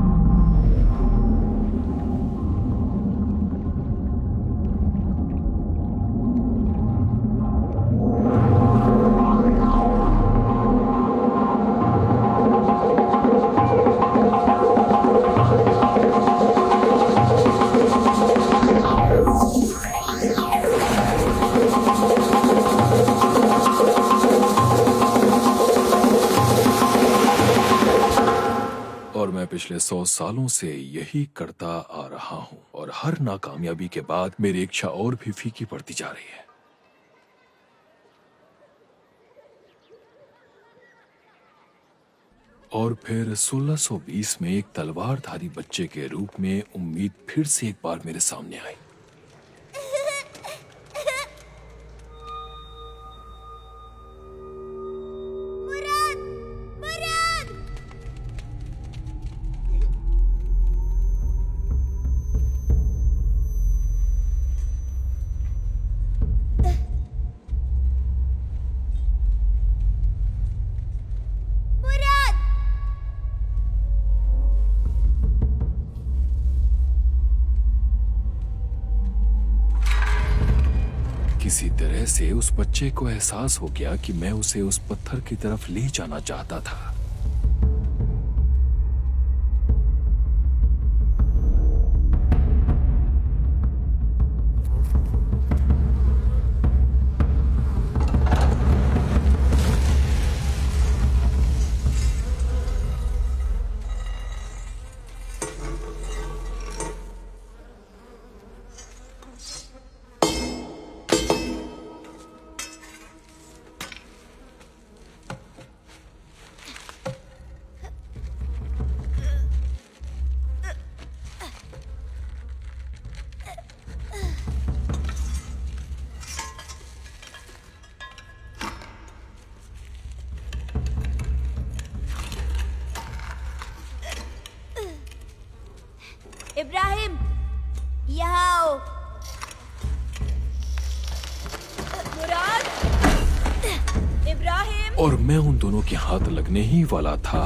पिछले 100 सालों से यही करता आ रहा हूं, और हर नाकामयाबी के बाद मेरी इच्छा और भी फीकी पड़ती जा रही है। और फिर 1620 में एक तलवारधारी बच्चे के रूप में उम्मीद फिर से एक बार मेरे सामने आई। किसी तरह से उस बच्चे को एहसास हो गया कि मैं उसे उस पत्थर की तरफ ले जाना चाहता था। इब्राहिम, यहाँ आओ। मुराद, इब्राहिम। और मैं उन दोनों के हाथ लगने ही वाला था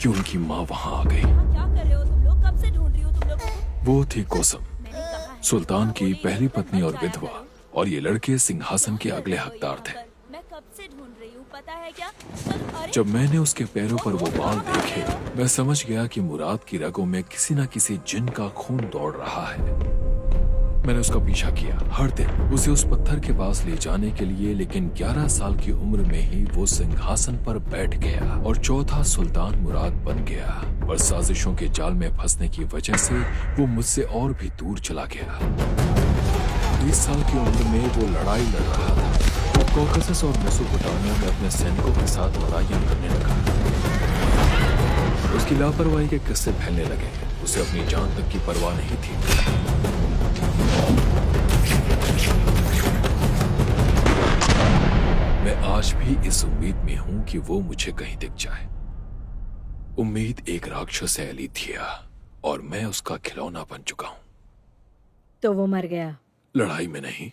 कि उनकी माँ वहां आ गई। क्या कर रहे हो तुम लोग? कब से ढूंढ रही हो तुम लोगों को? वो थी कोसम, मैंने कहा है, सुल्तान की बोली पहली नहीं, पत्नी और मत जाया विधवा, करो। और ये लड़के सिंहासन के अगले हकदार थे। मैं कब से ढूंढ रही हूँ, पता है क्या? अरे जब मैंने उसके पैरों पर वो बाल देखे, मैं समझ गया कि मुराद की रगों में किसी न किसी जिन का खून दौड़ रहा है। मैंने उसका पीछा किया हर दिन, उसे उस पत्थर के पास ले जाने के लिए, लेकिन 11 साल की उम्र में ही वो सिंहासन पर बैठ गया और चौथा सुल्तान मुराद बन गया। पर साजिशों के जाल में फंसने की वजह से वो मुझसे और भी दूर चला गया। 20 साल की उम्र में वो लड़ाई लड़ रहा था। वो कॉकेसस और मेसोपोटामिया में अपने सैनिकों के साथ लड़ाइयां करने लगा। उसकी लापरवाही के किस्से फैलने लगे। उसे अपनी जान तक की परवाह नहीं थी। मैं आज भी इस उम्मीद में हूं कि वो मुझे कहीं दिख जाए। उम्मीद एक राक्षस है एलिथिया, और मैं उसका खिलौना बन चुका हूं। तो वो मर गया। लड़ाई में नहीं,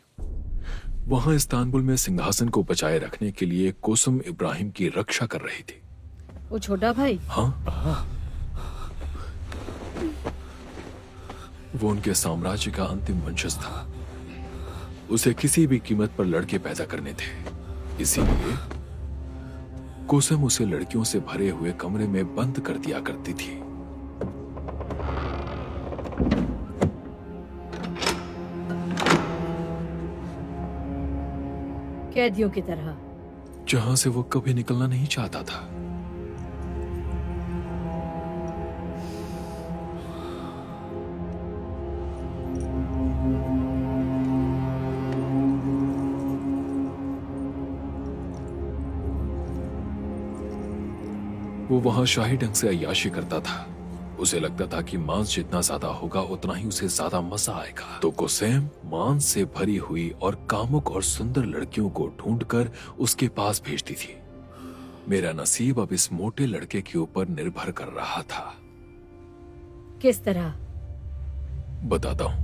वहां इस्तांबुल में सिंहासन को बचाए रखने के लिए कोसम इब्राहिम की रक्षा कर रही थी। वो छोटा भाई? हाँ, वो उनके साम्राज्य का अंतिम वंशज था। उसे किसी भी कीमत पर लड़के पैदा करने थे, इसीलिए कोसम उसे लड़कियों से भरे हुए कमरे में बंद कर दिया करती थी। कैदियों की तरह। जहां से वो कभी निकलना नहीं चाहता था। वो वहां शाही ढंग से अय्याशी करता था। उसे लगता था कि मांस जितना ज्यादा होगा उतना ही उसे ज्यादा मजा आएगा। तो कोसेम मांस से भरी हुई और कामुक और सुंदर लड़कियों को ढूंढकर उसके पास भेजती थी। मेरा नसीब अब इस मोटे लड़के के ऊपर निर्भर कर रहा था। किस तरह? बताता हूं।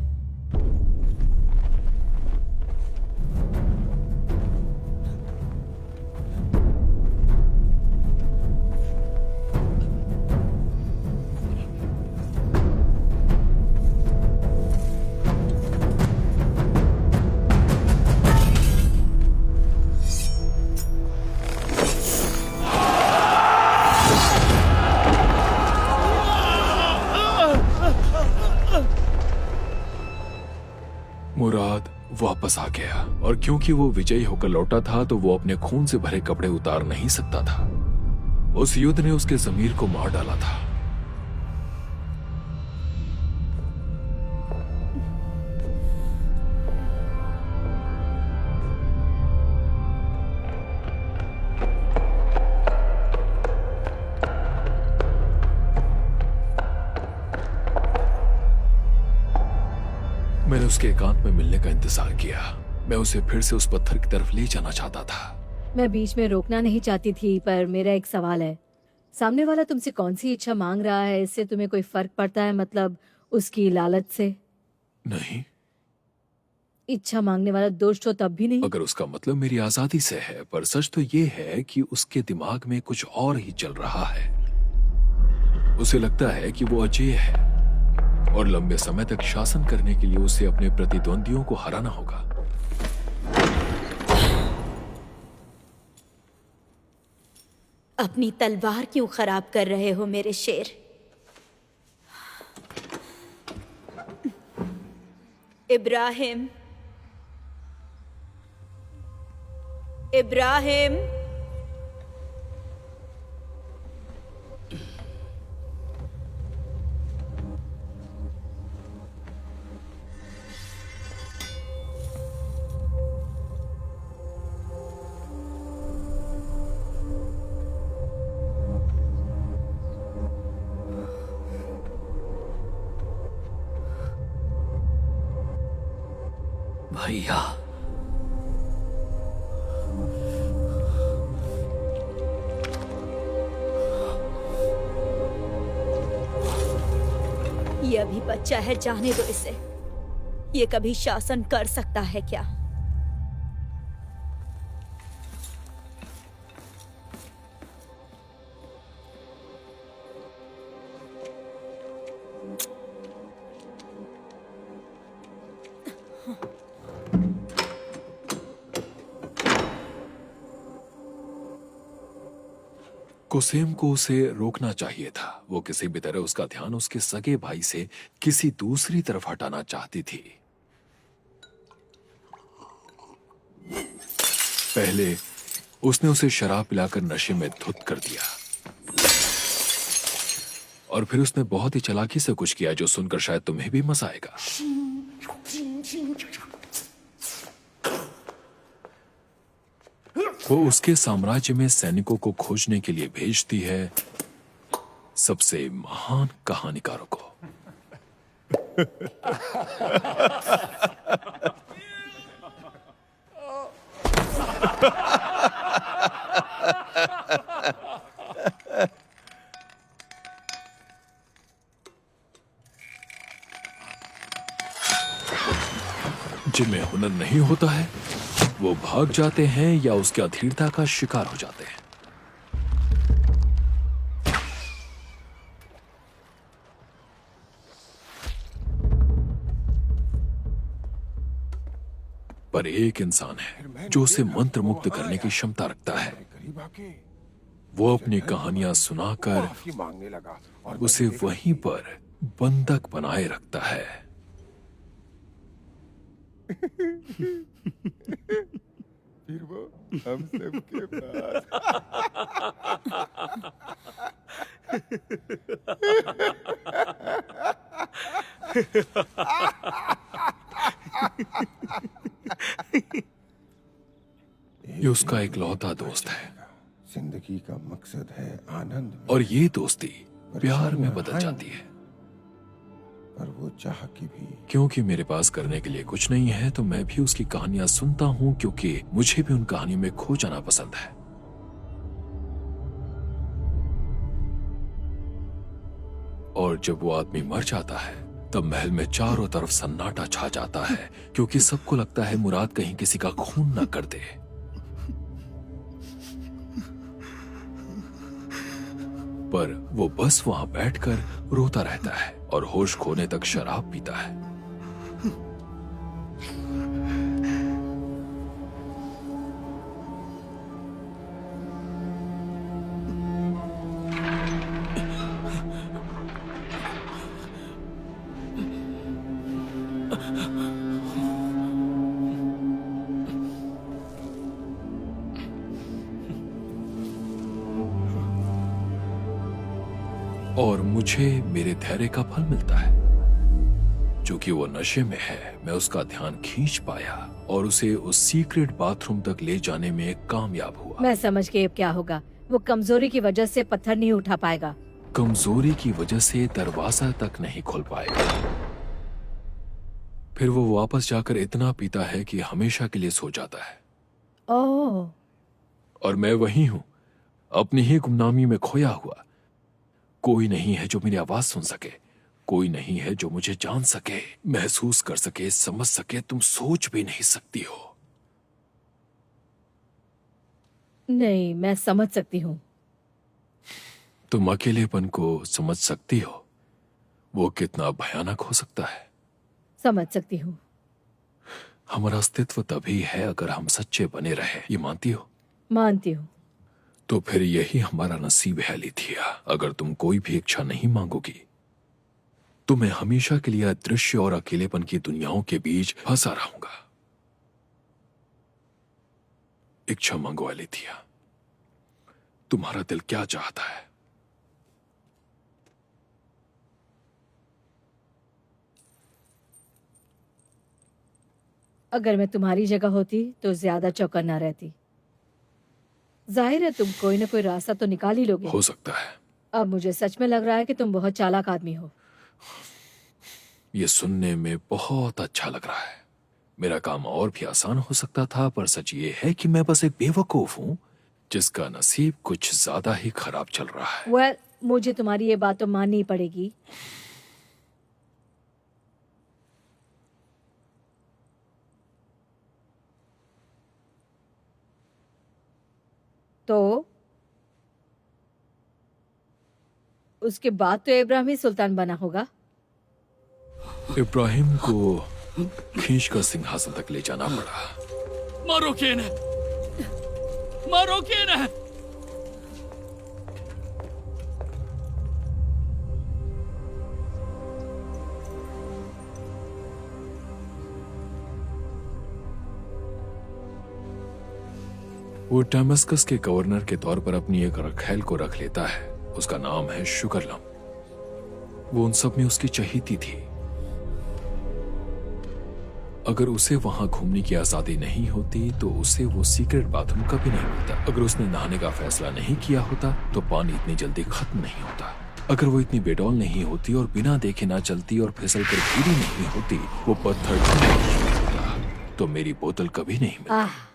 मुराद वापस आ गया, और क्योंकि वो विजयी होकर लौटा था तो वो अपने खून से भरे कपड़े उतार नहीं सकता था। उस युद्ध ने उसके ज़मीर को मार डाला था। मैंने उसके एकांत में मिलने का इंतजार किया। मैं उसे फिर से उस पत्थर की तरफ ले जाना चाहता था। मैं बीच में रोकना नहीं चाहती थी, पर मेरा एक सवाल है। सामने वाला तुमसे कौन सी इच्छा मांग रहा है, इससे तुम्हें कोई फर्क पड़ता है? मतलब उसकी लालच से? नहीं, इच्छा मांगने वाला दुष्ट हो तब भी नहीं? अगर उसका मतलब मेरी आजादी से है, पर सच तो ये है कि उसके दिमाग में कुछ और ही चल रहा है। उसे लगता है कि वो अजेय है और लंबे समय तक शासन करने के लिए उसे अपने प्रतिद्वंदियों को हराना होगा। अपनी तलवार क्यों खराब कर रहे हो मेरे शेर? इब्राहिम, इब्राहिम, भैया, ये अभी बच्चा है, जाने दो इसे। ये कभी शासन कर सकता है क्या? कुसेम को उसे रोकना चाहिए था। वो किसी भी तरह उसका ध्यान उसके सगे भाई से किसी दूसरी तरफ हटाना चाहती थी। पहले उसने उसे शराब पिलाकर नशे में धुत कर दिया और फिर उसने बहुत ही चालाकी से कुछ किया जो सुनकर शायद तुम्हें भी मजा आएगा। वो उसके साम्राज्य में सैनिकों को खोजने के लिए भेजती है सबसे महान कहानीकारों को। जिनमें हुनर नहीं होता है वो भाग जाते हैं या उसके अधीरता का शिकार हो जाते हैं। पर एक इंसान है जो उसे मंत्र मुक्त करने की क्षमता रखता है। वो अपनी कहानियां सुनाकर उसे वहीं पर बंधक बनाए रखता है। फिर वो हम सबके पास ये उसका इकलौता दोस्त है जिंदगी का मकसद है आनंद और ये दोस्ती प्यार में बदल जाती है। पर वो चाह के भी क्योंकि मेरे पास करने के लिए कुछ नहीं है तो मैं भी उसकी कहानियां सुनता हूं क्योंकि मुझे भी उन कहानियों में खो जाना पसंद है। और जब वो आदमी मर जाता है तब महल में चारों तरफ सन्नाटा छा जाता है क्योंकि सबको लगता है मुराद कहीं किसी का खून न कर दे। पर वो बस वहां बैठकर रोता रहता है और होश खोने तक शराब पीता है। और मुझे मेरे धैर्य का फल मिलता है। क्योंकि वो नशे में है मैं उसका ध्यान खींच पाया और उसे उस सीक्रेट बाथरूम तक ले जाने में कामयाब हुआ। मैं समझ गई अब क्या होगा। वो कमजोरी की वजह से पत्थर नहीं उठा पाएगा। कमजोरी की वजह से दरवाजा तक नहीं खोल पाएगा। फिर वो वापस जाकर इतना पीता है कि हमेशा के लिए सो जाता है। ओह, और मैं वही हूं अपनी ही गुमनामी में खोया हुआ। कोई नहीं है जो मेरी आवाज सुन सके, कोई नहीं है जो मुझे जान सके, महसूस कर सके, समझ सके। तुम सोच भी नहीं सकती हो। नहीं, मैं समझ सकती हूँ। तुम अकेलेपन को समझ सकती हो, वो कितना भयानक हो सकता है। समझ सकती हूँ। हमारा अस्तित्व तभी है अगर हम सच्चे बने रहे, ये मानती हो? मानती हूँ। तो फिर यही हमारा नसीब है लिथिया। अगर तुम कोई भी इच्छा नहीं मांगोगी तो मैं हमेशा के लिए अदृश्य और अकेलेपन की दुनियाओं के बीच फंसा रहूंगा। इच्छा मांगो लिथिया, तुम्हारा दिल क्या चाहता है? अगर मैं तुम्हारी जगह होती तो ज्यादा चौकन्ना रहती। जाहिर है तुम कोई ना कोई रास्ता तो निकाल ही लोगे। हो सकता है। अब मुझे सच में लग रहा है कि तुम बहुत चालाक आदमी हो। ये सुनने में बहुत अच्छा लग रहा है। मेरा काम और भी आसान हो सकता था, पर सच ये है कि मैं बस एक बेवकूफ हूं जिसका नसीब कुछ ज्यादा ही खराब चल रहा है। मुझे तुम्हारी ये बात तो माननी पड़ेगी। तो उसके बाद तो इब्राहिम ही सुल्तान बना होगा। इब्राहिम को खींचकर सिंहासन तक ले जाना पड़ा। मारो केन, मारो केन। वो डेमस्कस के गवर्नर के तौर पर अपनी एक रखैल को रख लेता है। उसका नाम है शुगरलम। वो उन सब में उसकी चहेती थी। अगर उसे वहां घूमने की आजादी नहीं होती तो उसे वो सीक्रेट बाथरूम कभी नहीं मिलता। अगर उसने नहाने का फैसला नहीं किया होता तो पानी इतनी जल्दी खत्म नहीं होता। अगर वो इतनी बेडौल नहीं होती और बिना देखे ना चलती और फिसल कर गिरी नहीं होती, वो पत्थर नहीं होता तो मेरी बोतल कभी नहीं मिलती।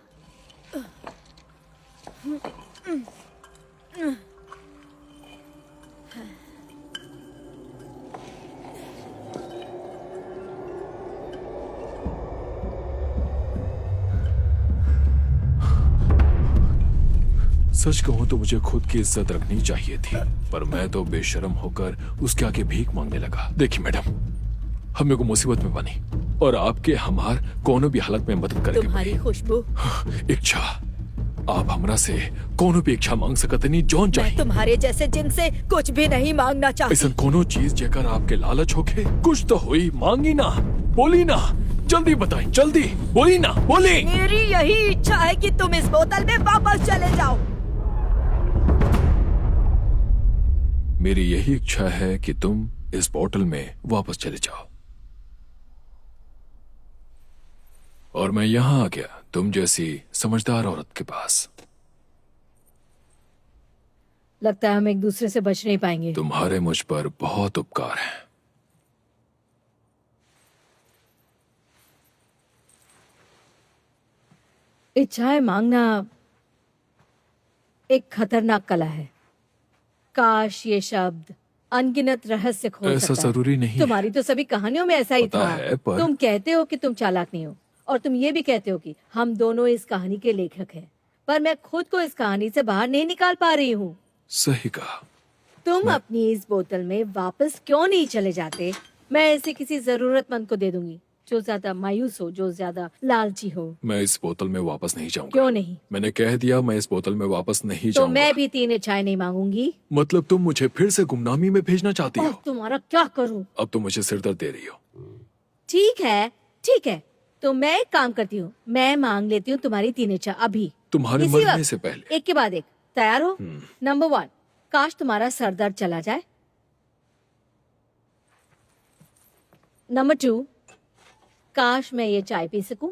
सच कहूं तो मुझे खुद की इज्जत रखनी चाहिए थी, पर मैं तो बेशर्म होकर उसके आगे भीख मांगने लगा। देखिए मैडम, हमें को मुसीबत में बनी और आपके हमार कोनो भी हालत में मदद करके तुम्हारी खुशबू, इच्छा आप हमरा से कोनो भी इच्छा मांग सकते नहीं। जौन मैं चाहिए तुम्हारे जैसे जिनसे कुछ भी नहीं मांगना चाहती। ऐसा कोनो चीज जेकर आपके लालच होके कुछ तो हुई, मांगी ना, बोली ना, जल्दी बताएं, जल्दी बोली ना, बोली। मेरी यही इच्छा है कि तुम इस बोतल में वापस चले जाओ। मेरी यही इच्छा है कि तुम इस बोतल में वापस चले जाओ। और मैं यहां आ गया तुम जैसी समझदार औरत के पास। लगता है हम एक दूसरे से बच नहीं पाएंगे। तुम्हारे मुझ पर बहुत उपकार हैं। इच्छाएं मांगना एक खतरनाक कला है। काश ये शब्द अनगिनत रहस्य खोल ऐसा सकता है। जरूरी नहीं है। तुम्हारी तो सभी कहानियों में ऐसा ही पता था। है, पर- तुम कहते हो कि तुम चालाक नहीं हो और तुम ये भी कहते हो कि हम दोनों इस कहानी के लेखक हैं, पर मैं खुद को इस कहानी से बाहर नहीं निकाल पा रही हूँ। सही कहा। तुम अपनी इस बोतल में वापस क्यों नहीं चले जाते? मैं इसे किसी जरूरतमंद को दे दूंगी जो ज्यादा मायूस हो, जो ज्यादा लालची हो। मैं इस बोतल में वापस नहीं जाऊंगा। क्यों नहीं? मैंने कह दिया मैं इस बोतल में वापस नहीं तो जाऊंगा। मैं भी 3 इच्छाएं नहीं मांगूंगी। मतलब तुम मुझे फिर से गुमनामी में भेजना चाहती और हो? तुम्हारा क्या करूं? अब तुम मुझे सिरदर्द दे रही हो। ठीक है, ठीक है, तो मैं एक काम करती हूँ, मैं मांग लेती हूँ तुम्हारी 3 इच्छा अभी, तुम्हारे इसी मरने वक्त, से पहले। एक के बाद एक। तैयार हो? नंबर 1, काश तुम्हारा सर दर्द चला जाए। नंबर 2, काश मैं ये चाय पी सकूं।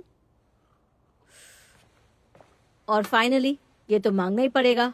और फाइनली ये तो मांगना ही पड़ेगा।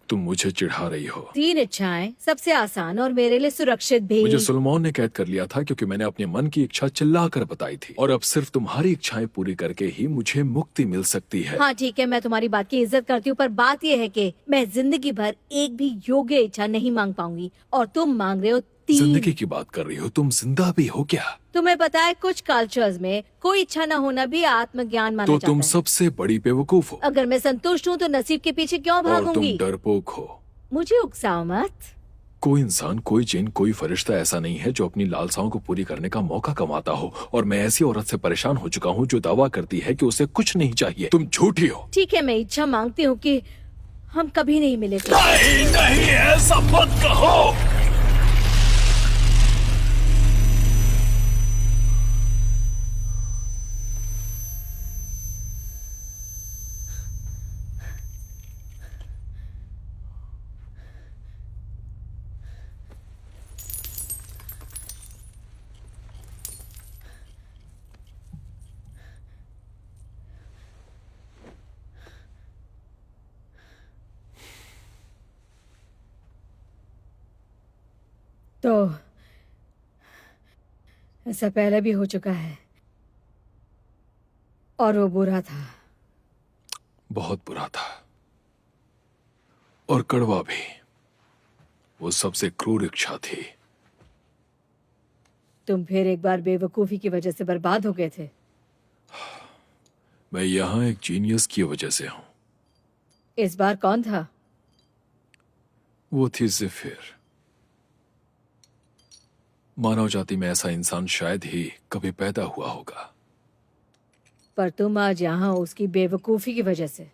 तुम मुझे चिढ़ा रही हो। 3 इच्छाएं, सबसे आसान और मेरे लिए सुरक्षित भी। मुझे सुलेमान ने कैद कर लिया था क्योंकि मैंने अपने मन की इच्छा चिल्लाकर बताई थी, और अब सिर्फ तुम्हारी इच्छाएं पूरी करके ही मुझे मुक्ति मिल सकती है। हाँ ठीक है, मैं तुम्हारी बात की इज्जत करती हूँ, पर बात यह है कि मैं जिंदगी भर एक भी योग्य इच्छा नहीं मांग पाऊंगी और तुम मांग रहे हो 3। जिंदगी की बात कर रही हो? तुम जिंदा भी हो क्या? तुम्हें पता है कुछ कल्चर्स में कोई इच्छा न होना भी आत्मज्ञान माना तो जाता तुम है। सबसे बड़ी बेवकूफ हो अगर मैं संतुष्ट हूँ तो नसीब के पीछे क्यों और तुम भागूंगी? डरपोक हो। मुझे उकसाओ मत। कोई इंसान, कोई जिन, कोई फरिश्ता ऐसा नहीं है जो अपनी लालसाओं को पूरी करने का मौका कमाता हो, और मैं ऐसी औरत से परेशान हो चुका हूँ जो दावा करती है कि उसे कुछ नहीं चाहिए। तुम झूठी हो। ठीक है, मैं इच्छा मांगती हूँ कि हम कभी नहीं मिले। नहीं नहीं, ऐसा मत कहो। तो ऐसा पहले भी हो चुका है और वो बुरा था। बहुत बुरा था और कड़वा भी। वो सबसे क्रूर इच्छा थी। तुम फिर एक बार बेवकूफी की वजह से बर्बाद हो गए थे। मैं यहाँ एक जीनियस की वजह से हूँ। इस बार कौन था? वो थी जिफिर। मानव जाति में ऐसा इंसान शायद ही कभी पैदा हुआ होगा। पर तुम आज यहाँ हो उसकी बेवकूफी की वजह से।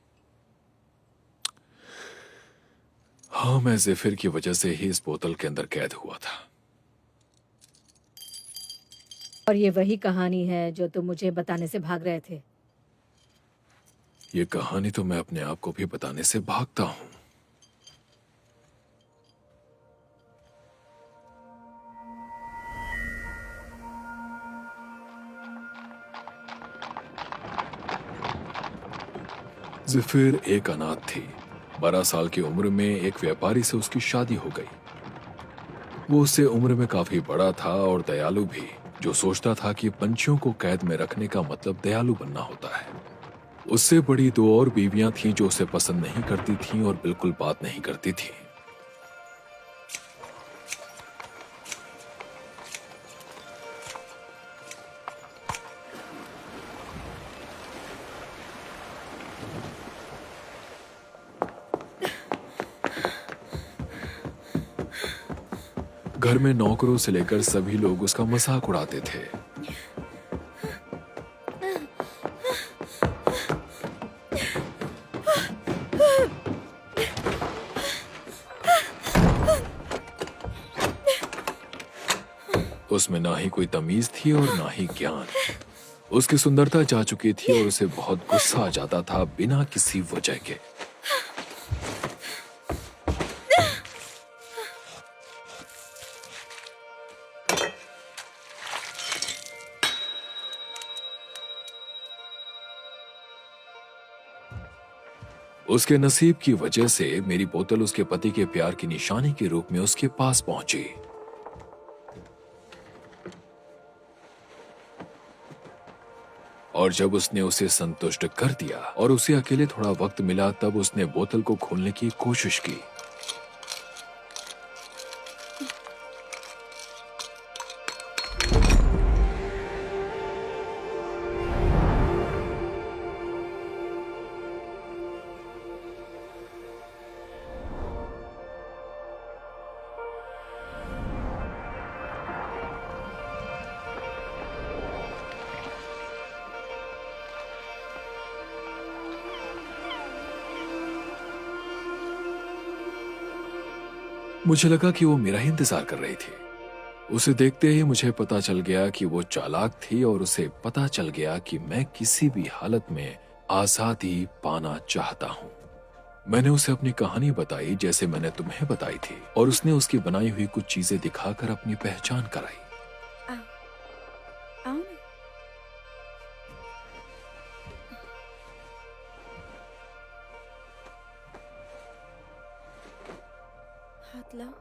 हाँ, मैं जिफिर की वजह से ही इस बोतल के अंदर कैद हुआ था। और ये वही कहानी है जो तुम मुझे बताने से भाग रहे थे। ये कहानी तो मैं अपने आप को भी बताने से भागता हूं। जिफिर एक अनाथ थी। 12 साल की उम्र में एक व्यापारी से उसकी शादी हो गई। वो उससे उम्र में काफी बड़ा था और दयालु भी, जो सोचता था कि पंछियों को कैद में रखने का मतलब दयालु बनना होता है। उससे बड़ी 2 और बीवियां थीं जो उसे पसंद नहीं करती थीं और बिल्कुल बात नहीं करती थीं। घर में नौकरों से लेकर सभी लोग उसका मजाक उड़ाते थे। उसमें ना ही कोई तमीज थी और ना ही ज्ञान। उसकी सुंदरता जा चुकी थी और उसे बहुत गुस्सा आ जाता था बिना किसी वजह के। उसके नसीब की वजह से मेरी बोतल उसके पति के प्यार की निशानी के रूप में उसके पास पहुंची। और जब उसने उसे संतुष्ट कर दिया और उसे अकेले थोड़ा वक्त मिला, तब उसने बोतल को खोलने की कोशिश की। मुझे लगा कि वो मेरा ही इंतजार कर रही थी। उसे देखते ही मुझे पता चल गया कि वो चालाक थी और उसे पता चल गया कि मैं किसी भी हालत में आजादी पाना चाहता हूँ। मैंने उसे अपनी कहानी बताई जैसे मैंने तुम्हें बताई थी, और उसने उसकी बनाई हुई कुछ चीजें दिखाकर अपनी पहचान कराई। आओ ना। हाथ लाओ।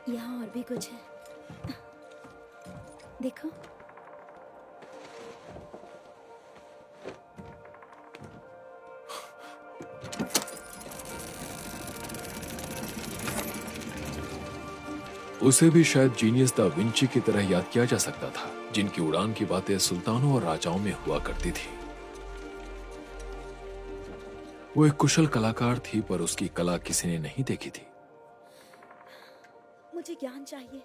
यहाँ और भी कुछ है, देखो। उसे भी शायद जीनियस दा विंची की तरह याद किया जा सकता था, जिनकी उड़ान की बातें सुल्तानों और राजाओं में हुआ करती थी। वो एक कुशल कलाकार थी, पर उसकी कला किसी ने नहीं देखी थी। मुझे ज्ञान चाहिए।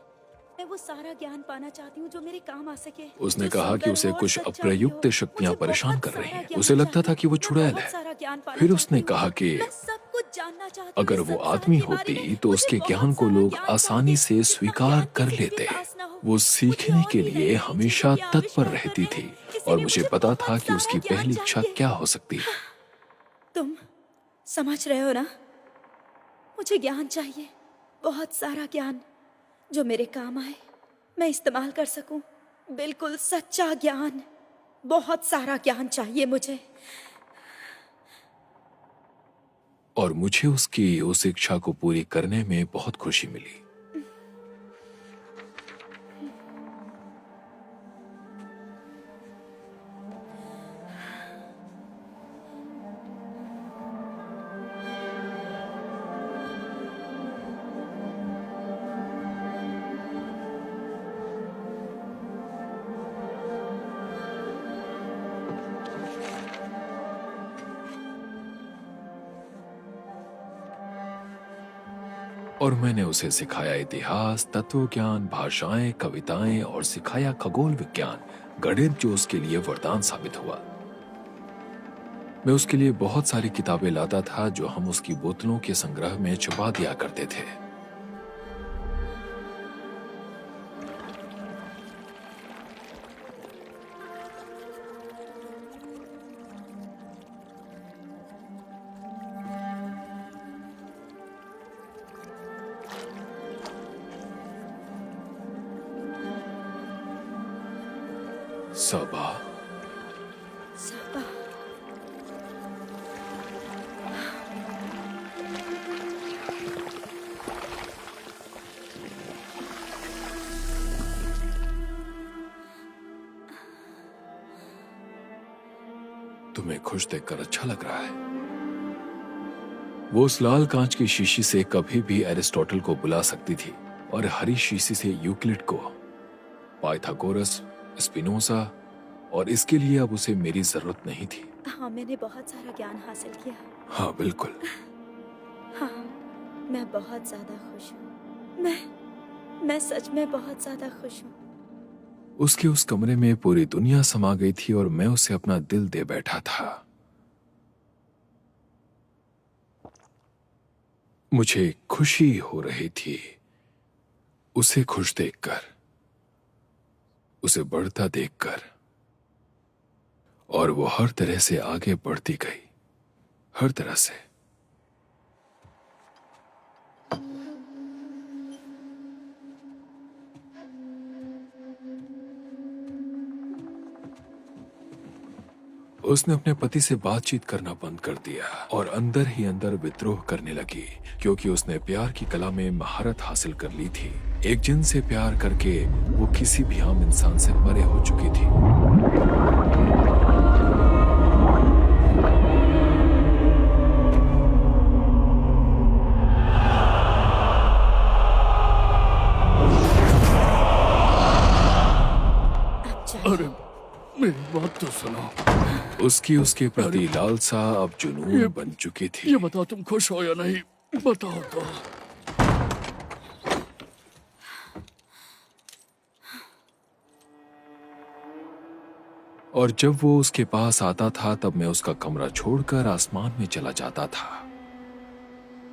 मैं वो सारा ज्ञान पाना चाहती हूँ जो मेरे काम आ सके। उसने जो कहा कि सुंदर उसे हो और कुछ सच्चा अप्रयुक्त भी हो। शक्तियां मुझे परेशान बहुत कर रही सारा हैं। ज्ञान उसे लगता चाहिए। था कि वो मैं चुड़ैल बहुत है। सारा ज्ञान पाना फिर उसने चाहती हूँ। कहा कि मैं सब कुछ जानना चाहती हूँ। अगर इस वो संसार आदमी के बारे होती में। तो मुझे उसके बहुत ज्ञान को सारा लोग ज्ञान आसानी चाहिए। से इतना स्वीकार ज्ञान कर किसी के लेते। पास ना हो। वो मुझे सीखने और के भी लिए नई-नई हमेशा चीजों के तत्पर आविष्कार रहती करने थी, हैं। और इसीलिए मुझे पता बहुत था कि सारा उसकी ज्ञान पहली इच्छा चाहिए। क्या हो सकती है। तुम समझ रहे हो ना? मुझे ज्ञान चाहिए, बहुत सारा ज्ञान जो मेरे काम आए, मैं इस्तेमाल कर सकूं। बिल्कुल सच्चा ज्ञान, बहुत सारा ज्ञान चाहिए मुझे। और मुझे उसकी उस इच्छा को पूरी करने में बहुत खुशी मिली। और मैंने उसे सिखाया इतिहास, तत्व ज्ञान, भाषाएं, कविताएं और सिखाया खगोल विज्ञान, गणित, जो उसके लिए वरदान साबित हुआ। मैं उसके लिए बहुत सारी किताबें लाता था जो हम उसकी बोतलों के संग्रह में छुपा दिया करते थे। सबा, सबा, तुम्हें खुश देखकर अच्छा लग रहा है। वो उस लाल कांच की शीशी से कभी भी एरिस्टोटल को बुला सकती थी और हरी शीशी से यूक्लिड को, पाइथागोरस, स्पिनोजा, और इसके लिए अब उसे मेरी जरूरत नहीं थी। हाँ, मैंने बहुत सारा ज्ञान हासिल किया। हाँ बिल्कुल। हाँ, मैं बहुत ज्यादा खुश हूँ। मैं सच में बहुत ज्यादा खुश हूँ। उसके उस कमरे में पूरी दुनिया समा गई थी और मैं उसे अपना दिल दे बैठा था। मुझे खुशी हो रही थी उसे खुश देखकर, उसे बढ़ता देखकर, और वो हर तरह से आगे बढ़ती गई, हर तरह से। उसने अपने पति से बातचीत करना बंद कर दिया और अंदर ही अंदर विद्रोह करने लगी, क्योंकि उसने प्यार की कला में महारत हासिल कर ली थी। एक जिन से प्यार करके वो किसी भी आम इंसान से परे हो चुकी थी। अरे मेरी बात तो सुनो। उसके प्रति लालसा अब जुनून बन चुकी थी। ये बताओ तुम खुश हो या नहीं, बताओ तो। और जब वो उसके पास आता था तब मैं उसका कमरा छोड़कर आसमान में चला जाता था।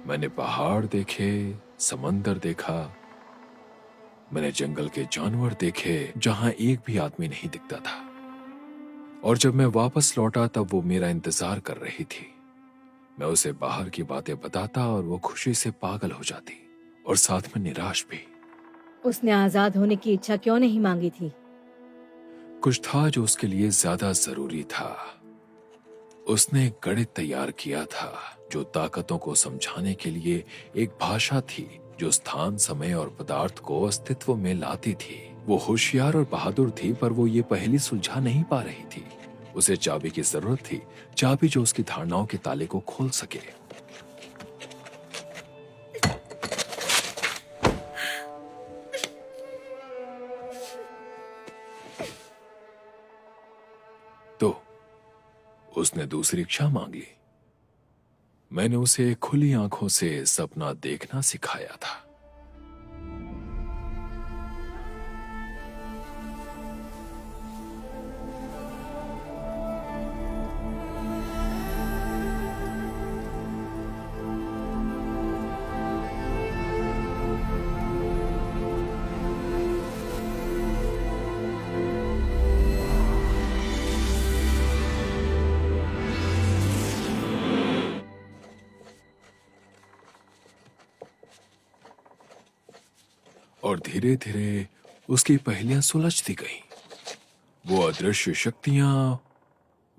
मैंने पहाड़ देखे, समंदर देखा, मैंने जंगल के जानवर देखे जहां एक भी आदमी नहीं दिखता था। और जब मैं वापस लौटा तब वो मेरा इंतजार कर रही थी। मैं उसे बाहर की बातें बताता और वो खुशी से पागल हो जाती, और साथ में निराश भी। उसने आजाद होने की इच्छा क्यों नहीं मांगी थी? कुछ था जो उसके लिए ज्यादा जरूरी था। उसने एक गणित तैयार किया था जो ताकतों को समझाने के लिए एक भाषा थी जो स्थान, समय और पदार्थ को अस्तित्व में लाती थी। वो होशियार और बहादुर थी, पर वो ये पहेली सुलझा नहीं पा रही थी। उसे चाबी की जरूरत थी, चाबी जो उसकी धारणाओं के ताले को खोल सके। तो उसने दूसरी इच्छा मांग ली। मैंने उसे खुली आंखों से सपना देखना सिखाया था। और धीरे धीरे उसकी पहेलियां सुलझती गईं। वो अदृश्य शक्तियां,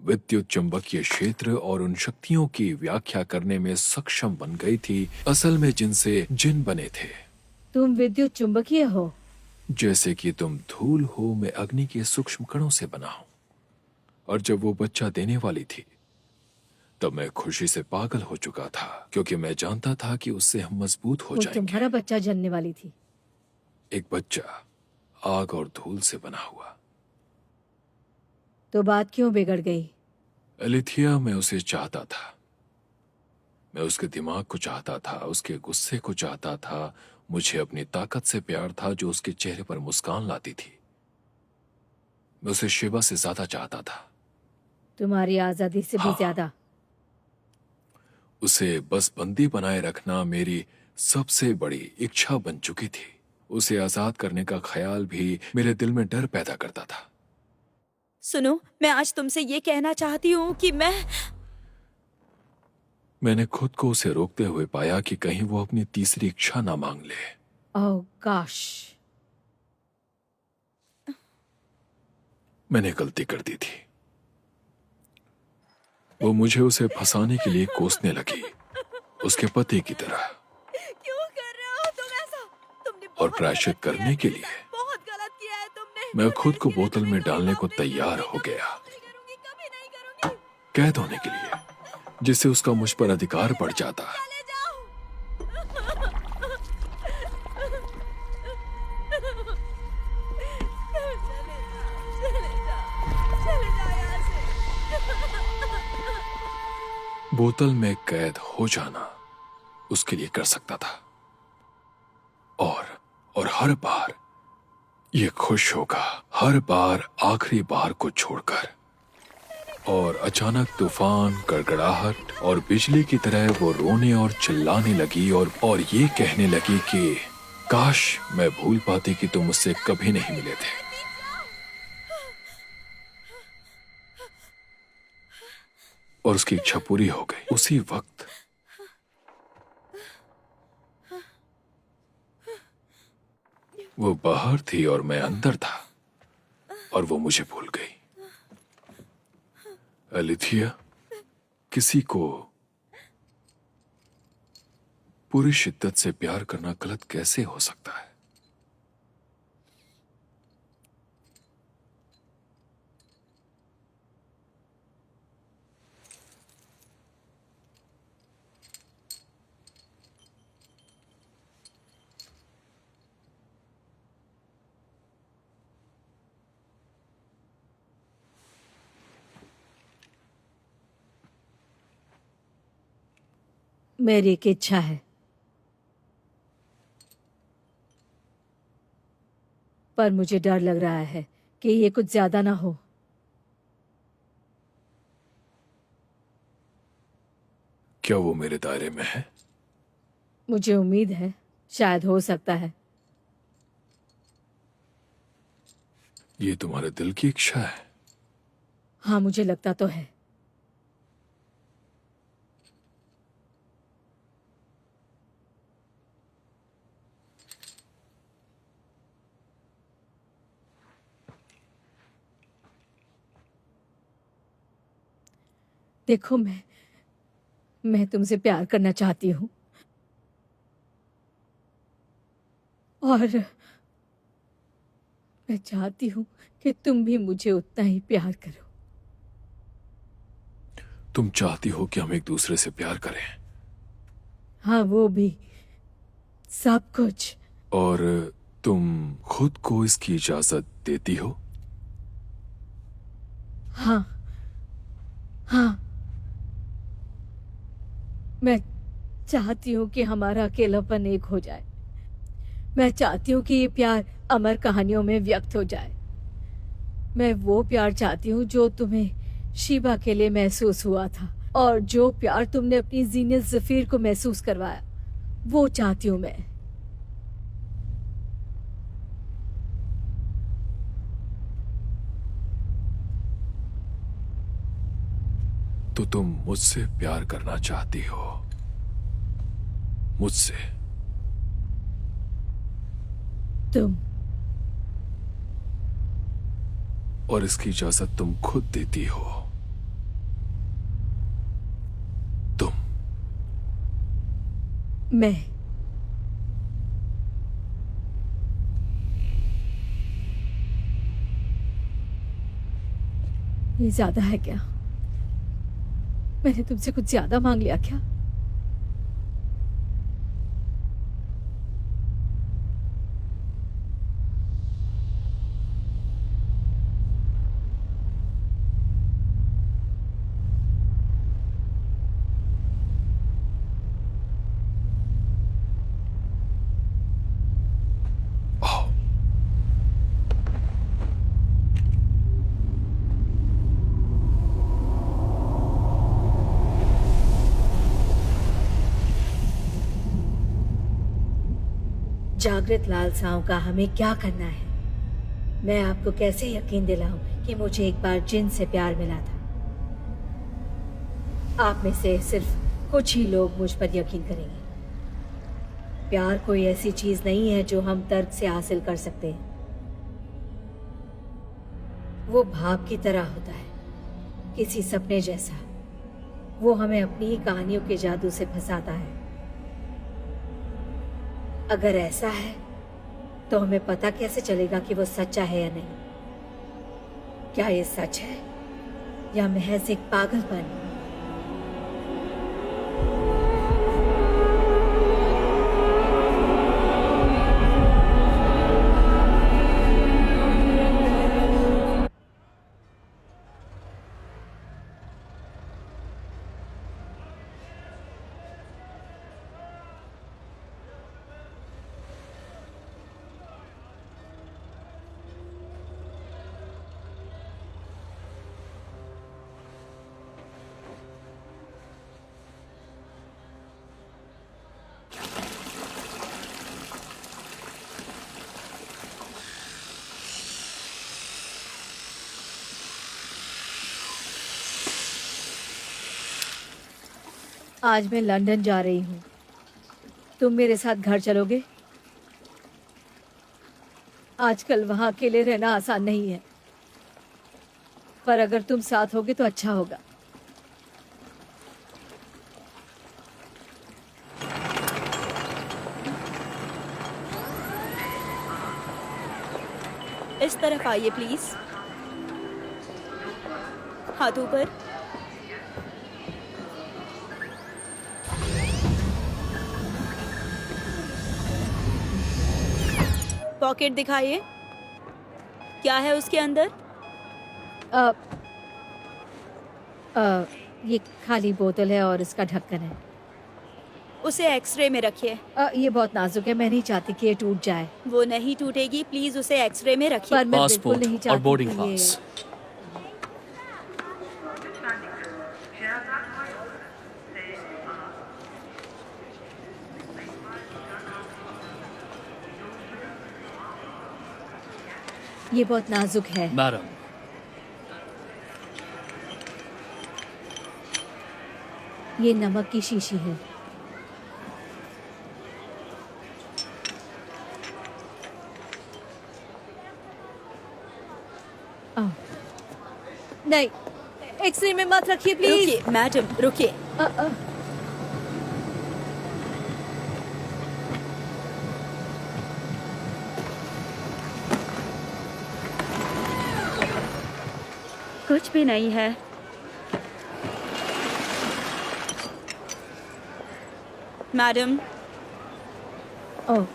विद्युत चुंबकीय क्षेत्र और उन शक्तियों की व्याख्या करने में सक्षम बन गई थी, असल में जिनसे जिन बने थे। तुम विद्युत चुंबकीय हो? जैसे कि तुम धूल हो, मैं अग्नि के सूक्ष्म कणों से बना हूं। और जब वो बच्चा देने वाली थी तब मैं खुशी से पागल हो चुका था, क्योंकि मैं जानता था कि उससे हम मजबूत हो वो जाएंगे। तुम्हारा बच्चा जनने वाली थी। एक बच्चा आग और धूल से बना हुआ। तो बात क्यों बिगड़ गई? एलिथिया, मैं उसे चाहता था, मैं उसके दिमाग को चाहता था, उसके गुस्से को चाहता था। मुझे अपनी ताकत से प्यार था जो उसके चेहरे पर मुस्कान लाती थी। मैं उसे शिवा से ज्यादा चाहता था। तुम्हारी आजादी से भी हाँ। ज्यादा। उसे बस बंदी बनाए रखना मेरी सबसे बड़ी इच्छा बन चुकी थी। उसे आजाद करने का ख्याल भी मेरे दिल में डर पैदा करता था। सुनो, मैं आज तुमसे ये कहना चाहती हूँ कि मैंने खुद को उसे रोकते हुए पाया कि कहीं वो अपनी तीसरी इच्छा ना मांग ले। ओह गॉश। मैंने गलती कर दी थी। वो मुझे उसे फंसाने के लिए कोसने लगी, उसके पति की तरह। क्यों कर रहे हो तुम ऐसा? तुमने और बहुत प्रायश्चित गलत किया करने है, के लिए बहुत गलत किया है तुमने। मैं खुद को नहीं, नहीं, बोतल में नहीं, डालने को नहीं, तैयार नहीं, हो गया, नहीं करूंगी, कभी नहीं करूंगी। कैद होने के लिए, जिससे उसका मुझ पर अधिकार बढ़ जाता। चले जाओ। चले जाओ यहाँ से। बोतल में कैद हो जाना उसके लिए कर सकता था, और हर बार ये खुश होगा, हर बार आखिरी बार को छोड़कर। और अचानक तूफान, गड़गड़ाहट और बिजली की तरह वो रोने और चिल्लाने लगी और ये कहने लगी कि काश मैं भूल पाती कि तुम मुझसे कभी नहीं मिले थे। और उसकी इच्छा पूरी हो गई उसी वक्त। वो बाहर थी और मैं अंदर था, और वो मुझे भूल गई। अलिथिया, किसी को पूरी शिद्दत से प्यार करना गलत कैसे हो सकता है? मेरी एक इच्छा है, पर मुझे डर लग रहा है कि ये कुछ ज्यादा ना हो। क्या वो मेरे दायरे में है? मुझे उम्मीद है, शायद हो सकता है। ये तुम्हारे दिल की इच्छा है? हाँ, मुझे लगता तो है। देखो, मैं तुमसे प्यार करना चाहती हूँ, और मैं चाहती हूँ कि तुम भी मुझे उतना ही प्यार करो। तुम चाहती हो कि हम एक दूसरे से प्यार करें? हाँ, वो भी, सब कुछ। और तुम खुद को इसकी इजाजत देती हो? हाँ, हाँ। मैं चाहती हूँ कि हमारा अकेलापन एक हो जाए। मैं चाहती हूँ कि ये प्यार अमर कहानियों में व्यक्त हो जाए। मैं वो प्यार चाहती हूँ जो तुम्हें शिवा के लिए महसूस हुआ था, और जो प्यार तुमने अपनी जीनत जफीर को महसूस करवाया, वो चाहती हूँ मैं। तो तुम मुझसे प्यार करना चाहती हो? मुझसे? तुम? और इसकी इजाजत तुम खुद देती हो? तुम? मैं? ये ज्यादा है क्या? मैंने तुमसे कुछ ज्यादा मांग लिया क्या? जागृत लालसाओं का हमें क्या करना है? मैं आपको कैसे यकीन दिलाऊं कि मुझे एक बार जिन से प्यार मिला था? आप में से सिर्फ कुछ ही लोग मुझ पर यकीन करेंगे। प्यार कोई ऐसी चीज नहीं है जो हम तर्क से हासिल कर सकते हैं। वो भाव की तरह होता है, किसी सपने जैसा। वो हमें अपनी ही कहानियों के जादू से फंसाता है। अगर ऐसा है तो हमें पता कैसे चलेगा कि वो सच्चा है या नहीं? क्या ये सच है या महज एक पागलपन? आज मैं लंदन जा रही हूँ। तुम मेरे साथ घर चलोगे? आजकल वहाँ अकेले रहना आसान नहीं है, पर अगर तुम साथ होगे तो अच्छा होगा। इस तरफ आइए प्लीज। हाथ ऊपर। पॉकेट दिखाइए। क्या है उसके अंदर? अ, ये खाली बोतल है और इसका ढक्कन है। उसे एक्सरे में रखिए। ये बहुत नाजुक है, मैं नहीं चाहती कि ये टूट जाए। वो नहीं टूटेगी, प्लीज उसे एक्सरे में रखिए। पर मैं बिल्कुल पासपोर्ट नहीं और चाहती बोर्डिंग कि पास। ये बहुत नाजुक है। मैडम, ये नमक की शीशी है। नहीं, एक्सरे में मत रखिए प्लीज। रुकिए मैडम, रुकिए। कुछ भी नहीं है। मैडम। ओह,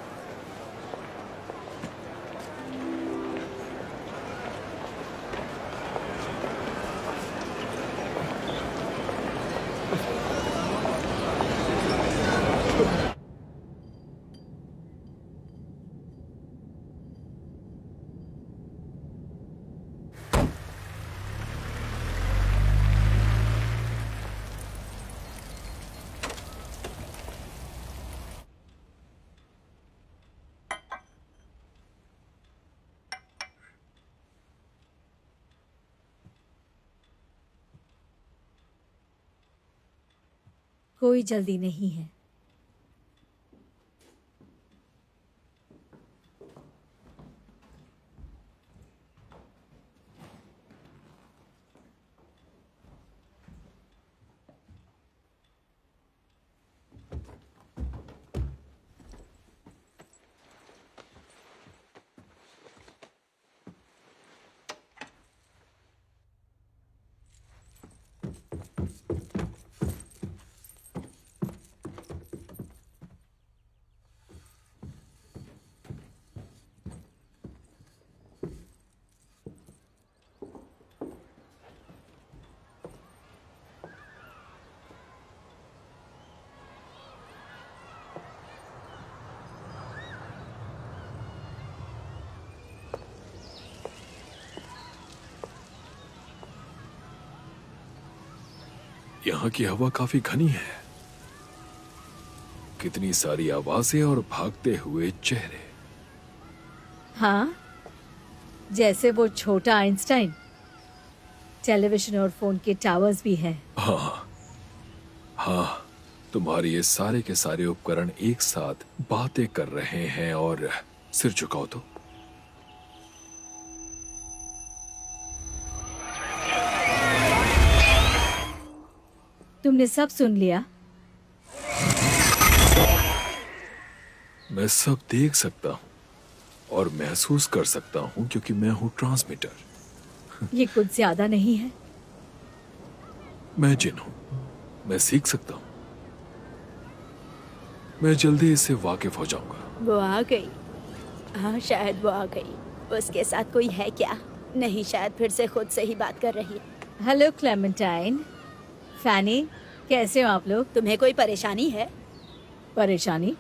कोई जल्दी नहीं है। यहाँ की हवा काफी घनी है। कितनी सारी आवाजें और भागते हुए चेहरे। हाँ, जैसे वो छोटा आइंस्टाइन। टेलीविजन और फोन के टावर्स भी हैं। हाँ, तुम्हारे ये सारे के सारे उपकरण एक साथ बातें कर रहे हैं। और सिर झुकाओ तो। तुमने सब सुन लिया? मैं सब देख सकता हूँ और महसूस कर सकता हूँ क्योंकि मैं हूँ ट्रांसमीटर। ये कुछ ज्यादा नहीं है? मैं जिन हूँ, मैं सीख सकता हूँ। मैं जल्दी इससे वाकिफ हो जाऊंगा। वो आ गई। हाँ, शायद वो आ गई। उसके साथ कोई है क्या? नहीं, शायद फिर से खुद से ही बात कर रही है। हेलो क्लेमेंटाइन, फैनी, कैसे हो आप लोग? तुम्हें कोई परेशानी है? परेशानी?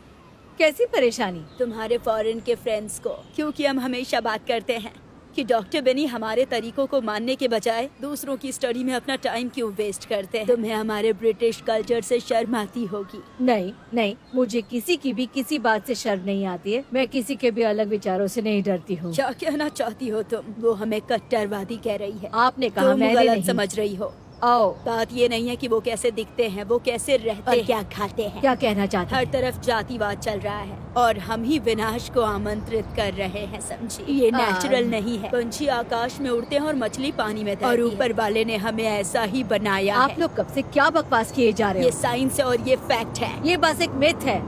कैसी परेशानी? तुम्हारे फॉरेन के फ्रेंड्स को, क्योंकि हम हमेशा बात करते हैं कि डॉक्टर बेनी हमारे तरीकों को मानने के बजाय दूसरों की स्टडी में अपना टाइम क्यों वेस्ट करते हैं। तुम्हें हमारे ब्रिटिश कल्चर से शर्म आती होगी। नहीं नहीं, मुझे किसी की भी किसी बात से शर्म नहीं आती है। मैं किसी के भी अलग विचारों से नहीं डरती हूँ। क्या कहना चाहती हो तुम? वो हमें कट्टरवादी कह रही है। आपने कहा, तुम मैंने गलत नहीं। समझ रही हो। आओ, बात ये नहीं है कि वो कैसे दिखते हैं, वो कैसे रहते हैं, क्या खाते हैं। क्या कहना चाहते हर हैं? तरफ जातिवाद चल रहा है और हम ही विनाश को आमंत्रित कर रहे हैं, समझी? ये नेचुरल नहीं है। पंछी आकाश में उड़ते हैं और मछली पानी में तैरती है। और ऊपर वाले ने हमें ऐसा ही बनाया आप है। लोग कब से क्या बकवास किए जा रहे ये हो? साइंस है और ये फैक्ट है। ये बस एक मिथ है।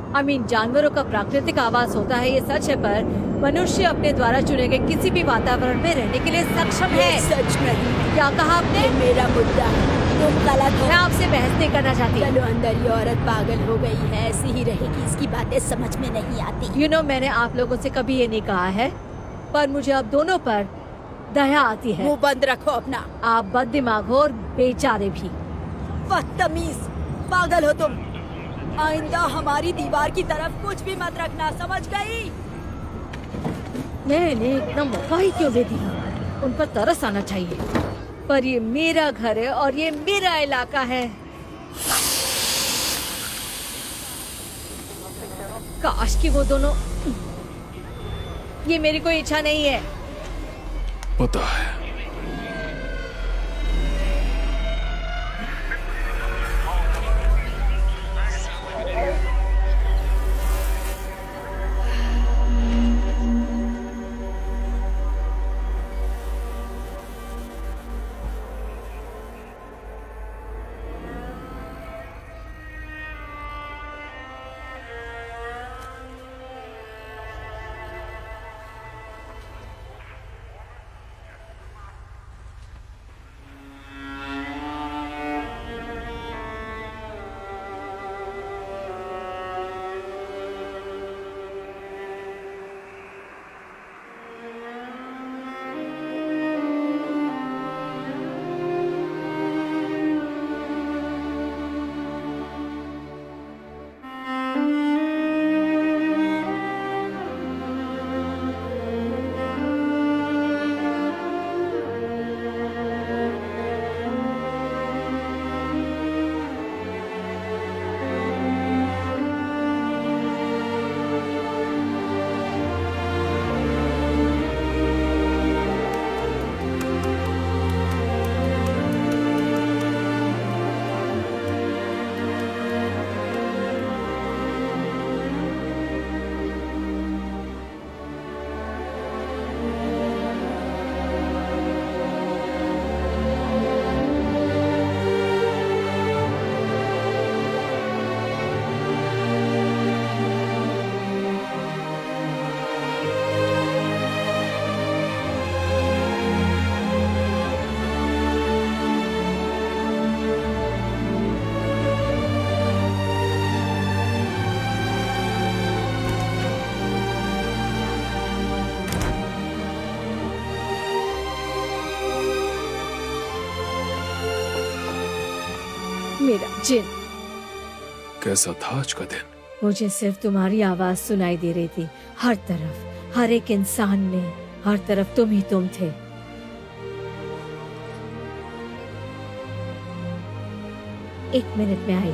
जानवरों का प्राकृतिक आवास होता है, ये सच है, पर मनुष्य अपने द्वारा चुने गए किसी भी वातावरण में रहने के लिए सक्षम ये है। सच नहीं है। क्या कहा आपने? ये मेरा मुद्दा है। तुम गलत हो। मैं आपसे बहस नहीं करना चाहती। चलो अंदर, ये औरत पागल हो गई है, ऐसी ही रहेगी, इसकी बातें समझ में नहीं आती। मैंने आप लोगों से कभी ये नहीं कहा है, पर मुझे अब दोनों पर दया आती है। मुंह बंद रखो अपना। आप बददिमाग हो और बेचारे भी। बदतमीज, पागल हो तुम। आइंदा हमारी दीवार की तरफ कुछ भी मत रखना, समझ गई? मैंने इतना मौका ही क्यों दे दिया? उन पर तरस आना चाहिए, पर ये मेरा घर है और ये मेरा इलाका है। काश कि वो दोनों, ये मेरी कोई इच्छा नहीं है। पता है। मेरा जिन, कैसा था आज का दिन? मुझे सिर्फ तुम्हारी आवाज सुनाई दे रही थी। हर तरफ, हर एक इंसान में, हर तरफ तुम ही तुम थे। एक मिनट में आई।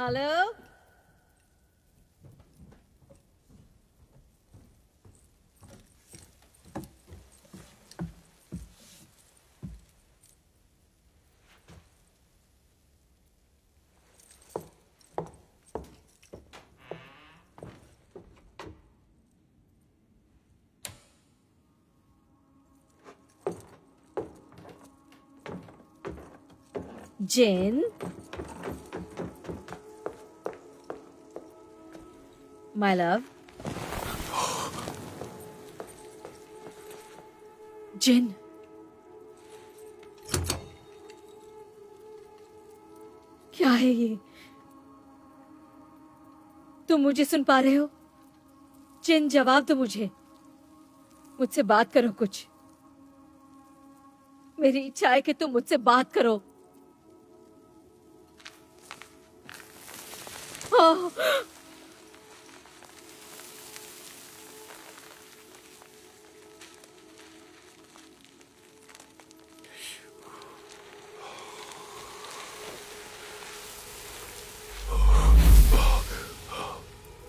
Hello. Jin, my love. Jin, क्या है ये? तुम मुझे सुन पा रहे हो? जिन, जवाब दो मुझे। मुझसे बात करो कुछ। मेरी इच्छा है कि तुम मुझसे बात करो। ओह,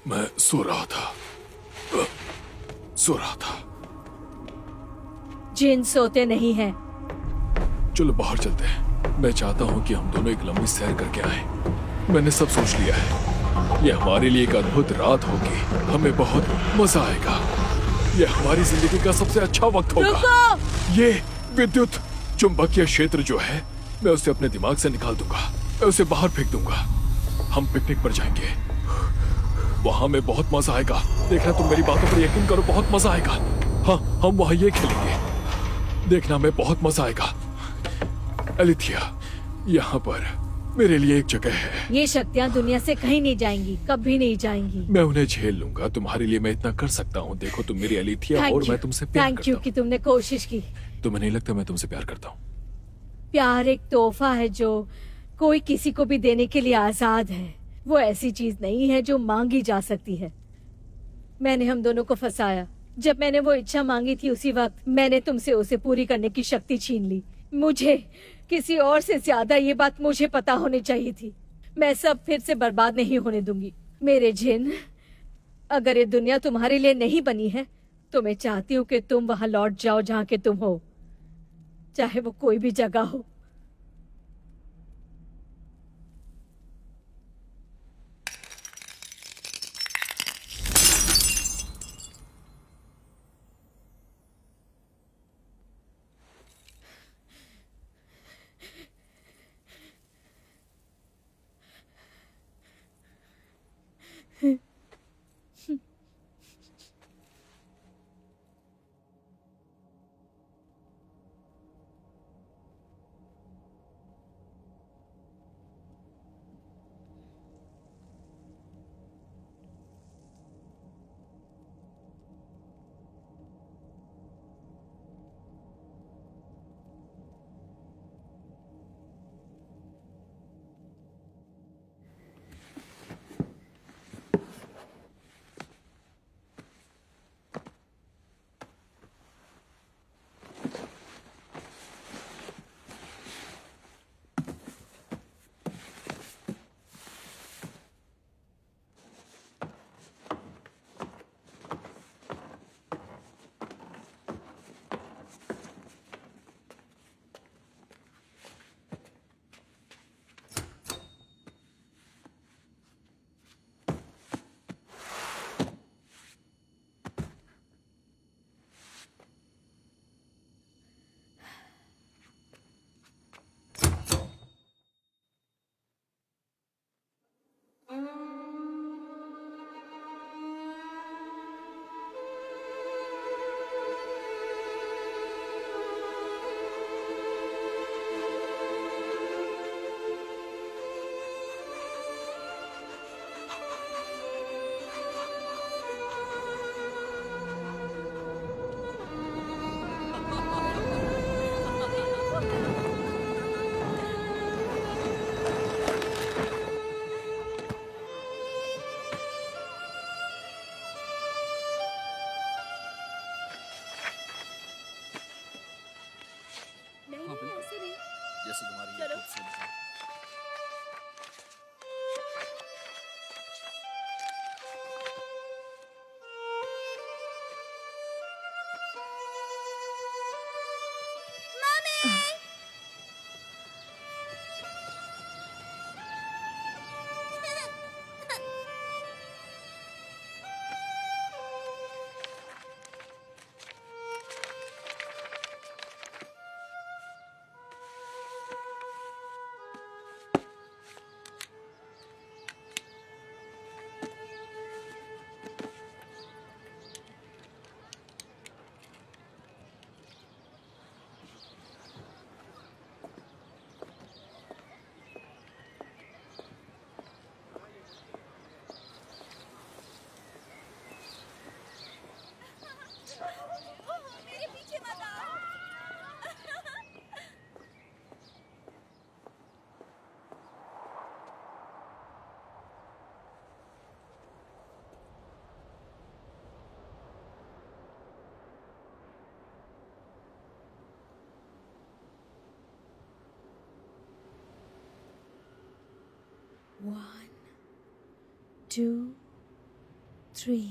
मैं सो रहा था। जिन सोते नहीं हैं। चलो बाहर चलते हैं। मैं चाहता हूँ कि हम दोनों एक लंबी सैर करके आए। मैंने सब सोच लिया है। ये हमारे लिए एक अद्भुत रात होगी। हमें बहुत मजा आएगा। ये हमारी जिंदगी का सबसे अच्छा वक्त होगा। रुको! ये विद्युत चुंबकीय क्षेत्र जो है, मैं उसे अपने दिमाग से निकाल दूंगा। मैं उसे बाहर फेंक दूंगा। हम पिकनिक पर जाएंगे। वहां में बहुत मजा आएगा। देखना, तुम मेरी बातों पर यकीन करो, बहुत मजा आएगा। हाँ, हम वहां ये खेलेंगे। देखना, मैं बहुत मजा आएगा। एलिथिया, यहाँ पर मेरे लिए एक जगह है। ये शक्तियाँ दुनिया से कहीं नहीं जाएंगी, कभी नहीं जाएंगी। मैं उन्हें झेल लूंगा। तुम्हारे लिए मैं इतना कर सकता हूँ। देखो, तुम मेरी एलिथिया और मैं तुमसे प्यार थैंक यू करता कि तुमने कोशिश की। हूँ। तुम्हें नहीं लगता मैं तुमसे प्यार करता हूँ? प्यार एक तोहफा है जो कोई किसी को भी देने के लिए आजाद है। वो ऐसी चीज नहीं है जो मांगी जा सकती है। मैंने हम दोनों को फंसाया। जब मैंने वो इच्छा मांगी थी, उसी वक्त मैंने तुमसे उसे पूरी करने की शक्ति छीन ली। मुझे किसी और से ज्यादा ये बात मुझे पता होनी चाहिए थी। मैं सब फिर से बर्बाद नहीं होने दूंगी। मेरे जिन, अगर ये दुनिया तुम्हारे लिए नहीं बनी है तो मैं चाहती हूँ कि तुम वहां लौट जाओ जहाँ के तुम हो, चाहे वो कोई भी जगह हो। 2, 3.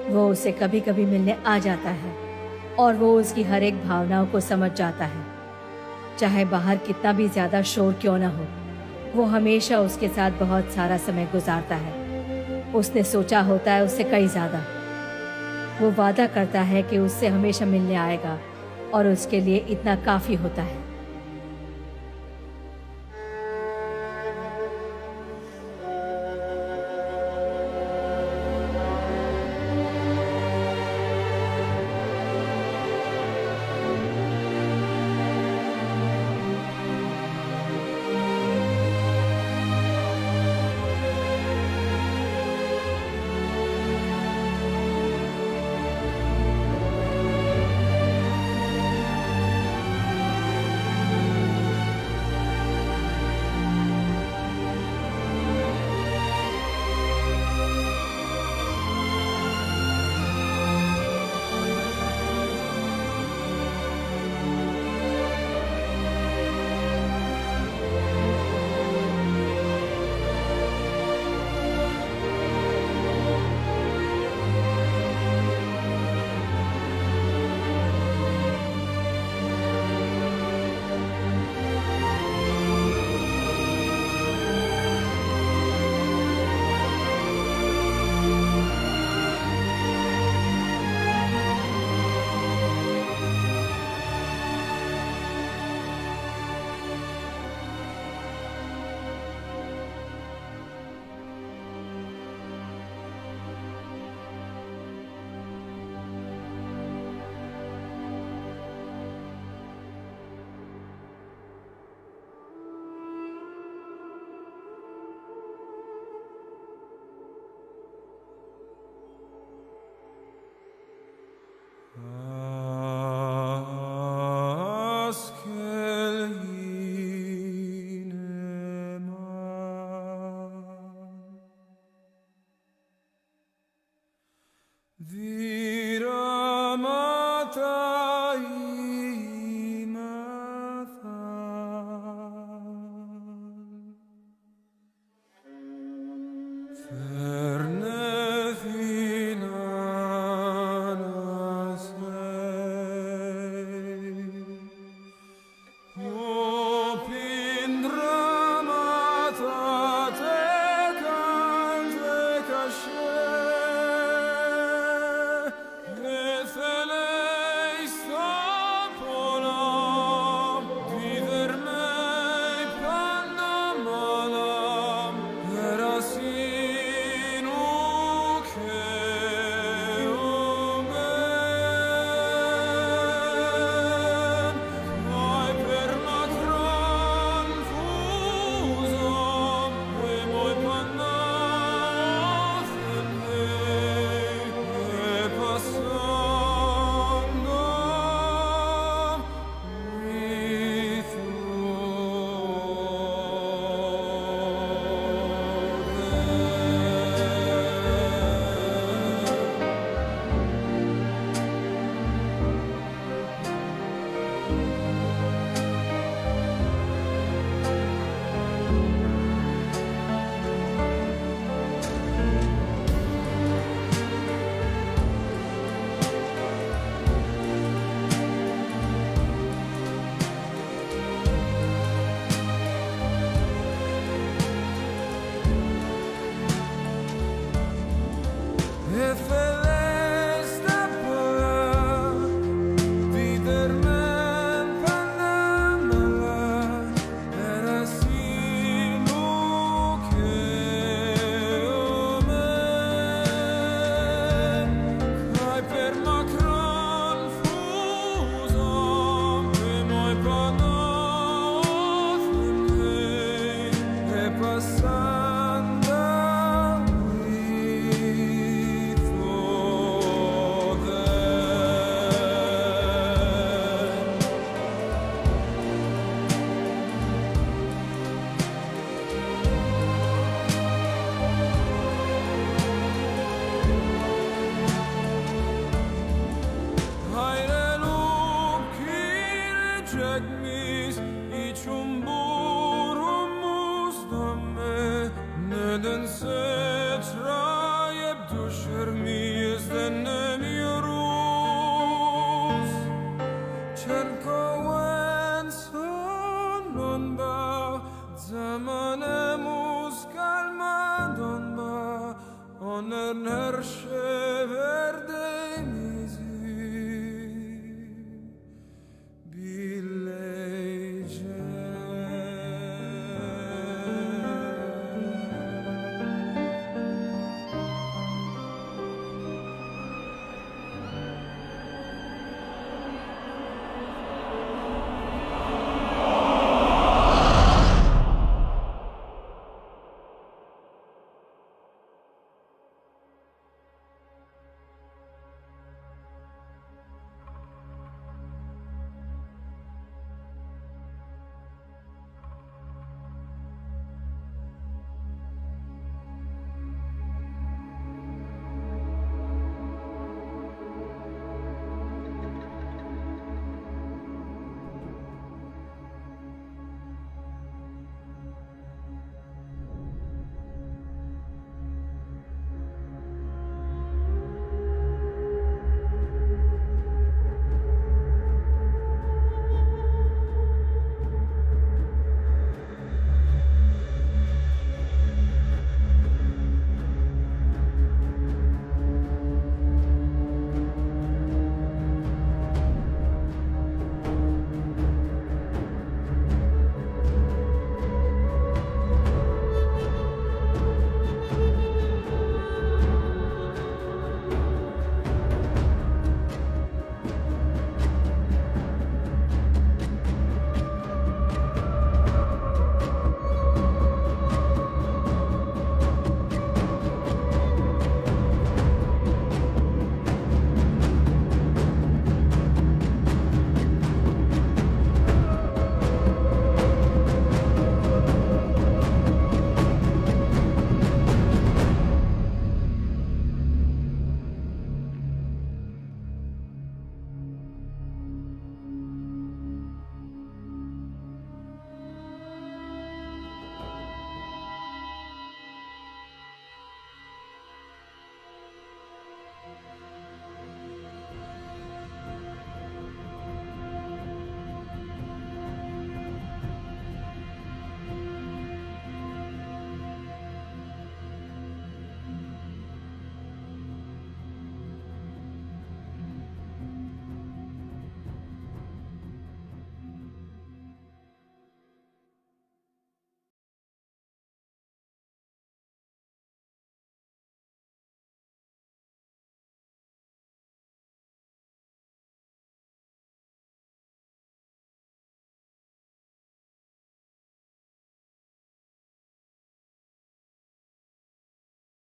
वो उसे कभी कभी मिलने आ जाता है और वो उसकी हर एक भावनाओं को समझ जाता है, चाहे बाहर कितना भी ज्यादा शोर क्यों ना हो। वो हमेशा उसके साथ बहुत सारा समय गुजारता है। उसने सोचा होता है उससे कई ज्यादा। वो वादा करता है कि उससे हमेशा मिलने आएगा और उसके लिए इतना काफी होता है। जग में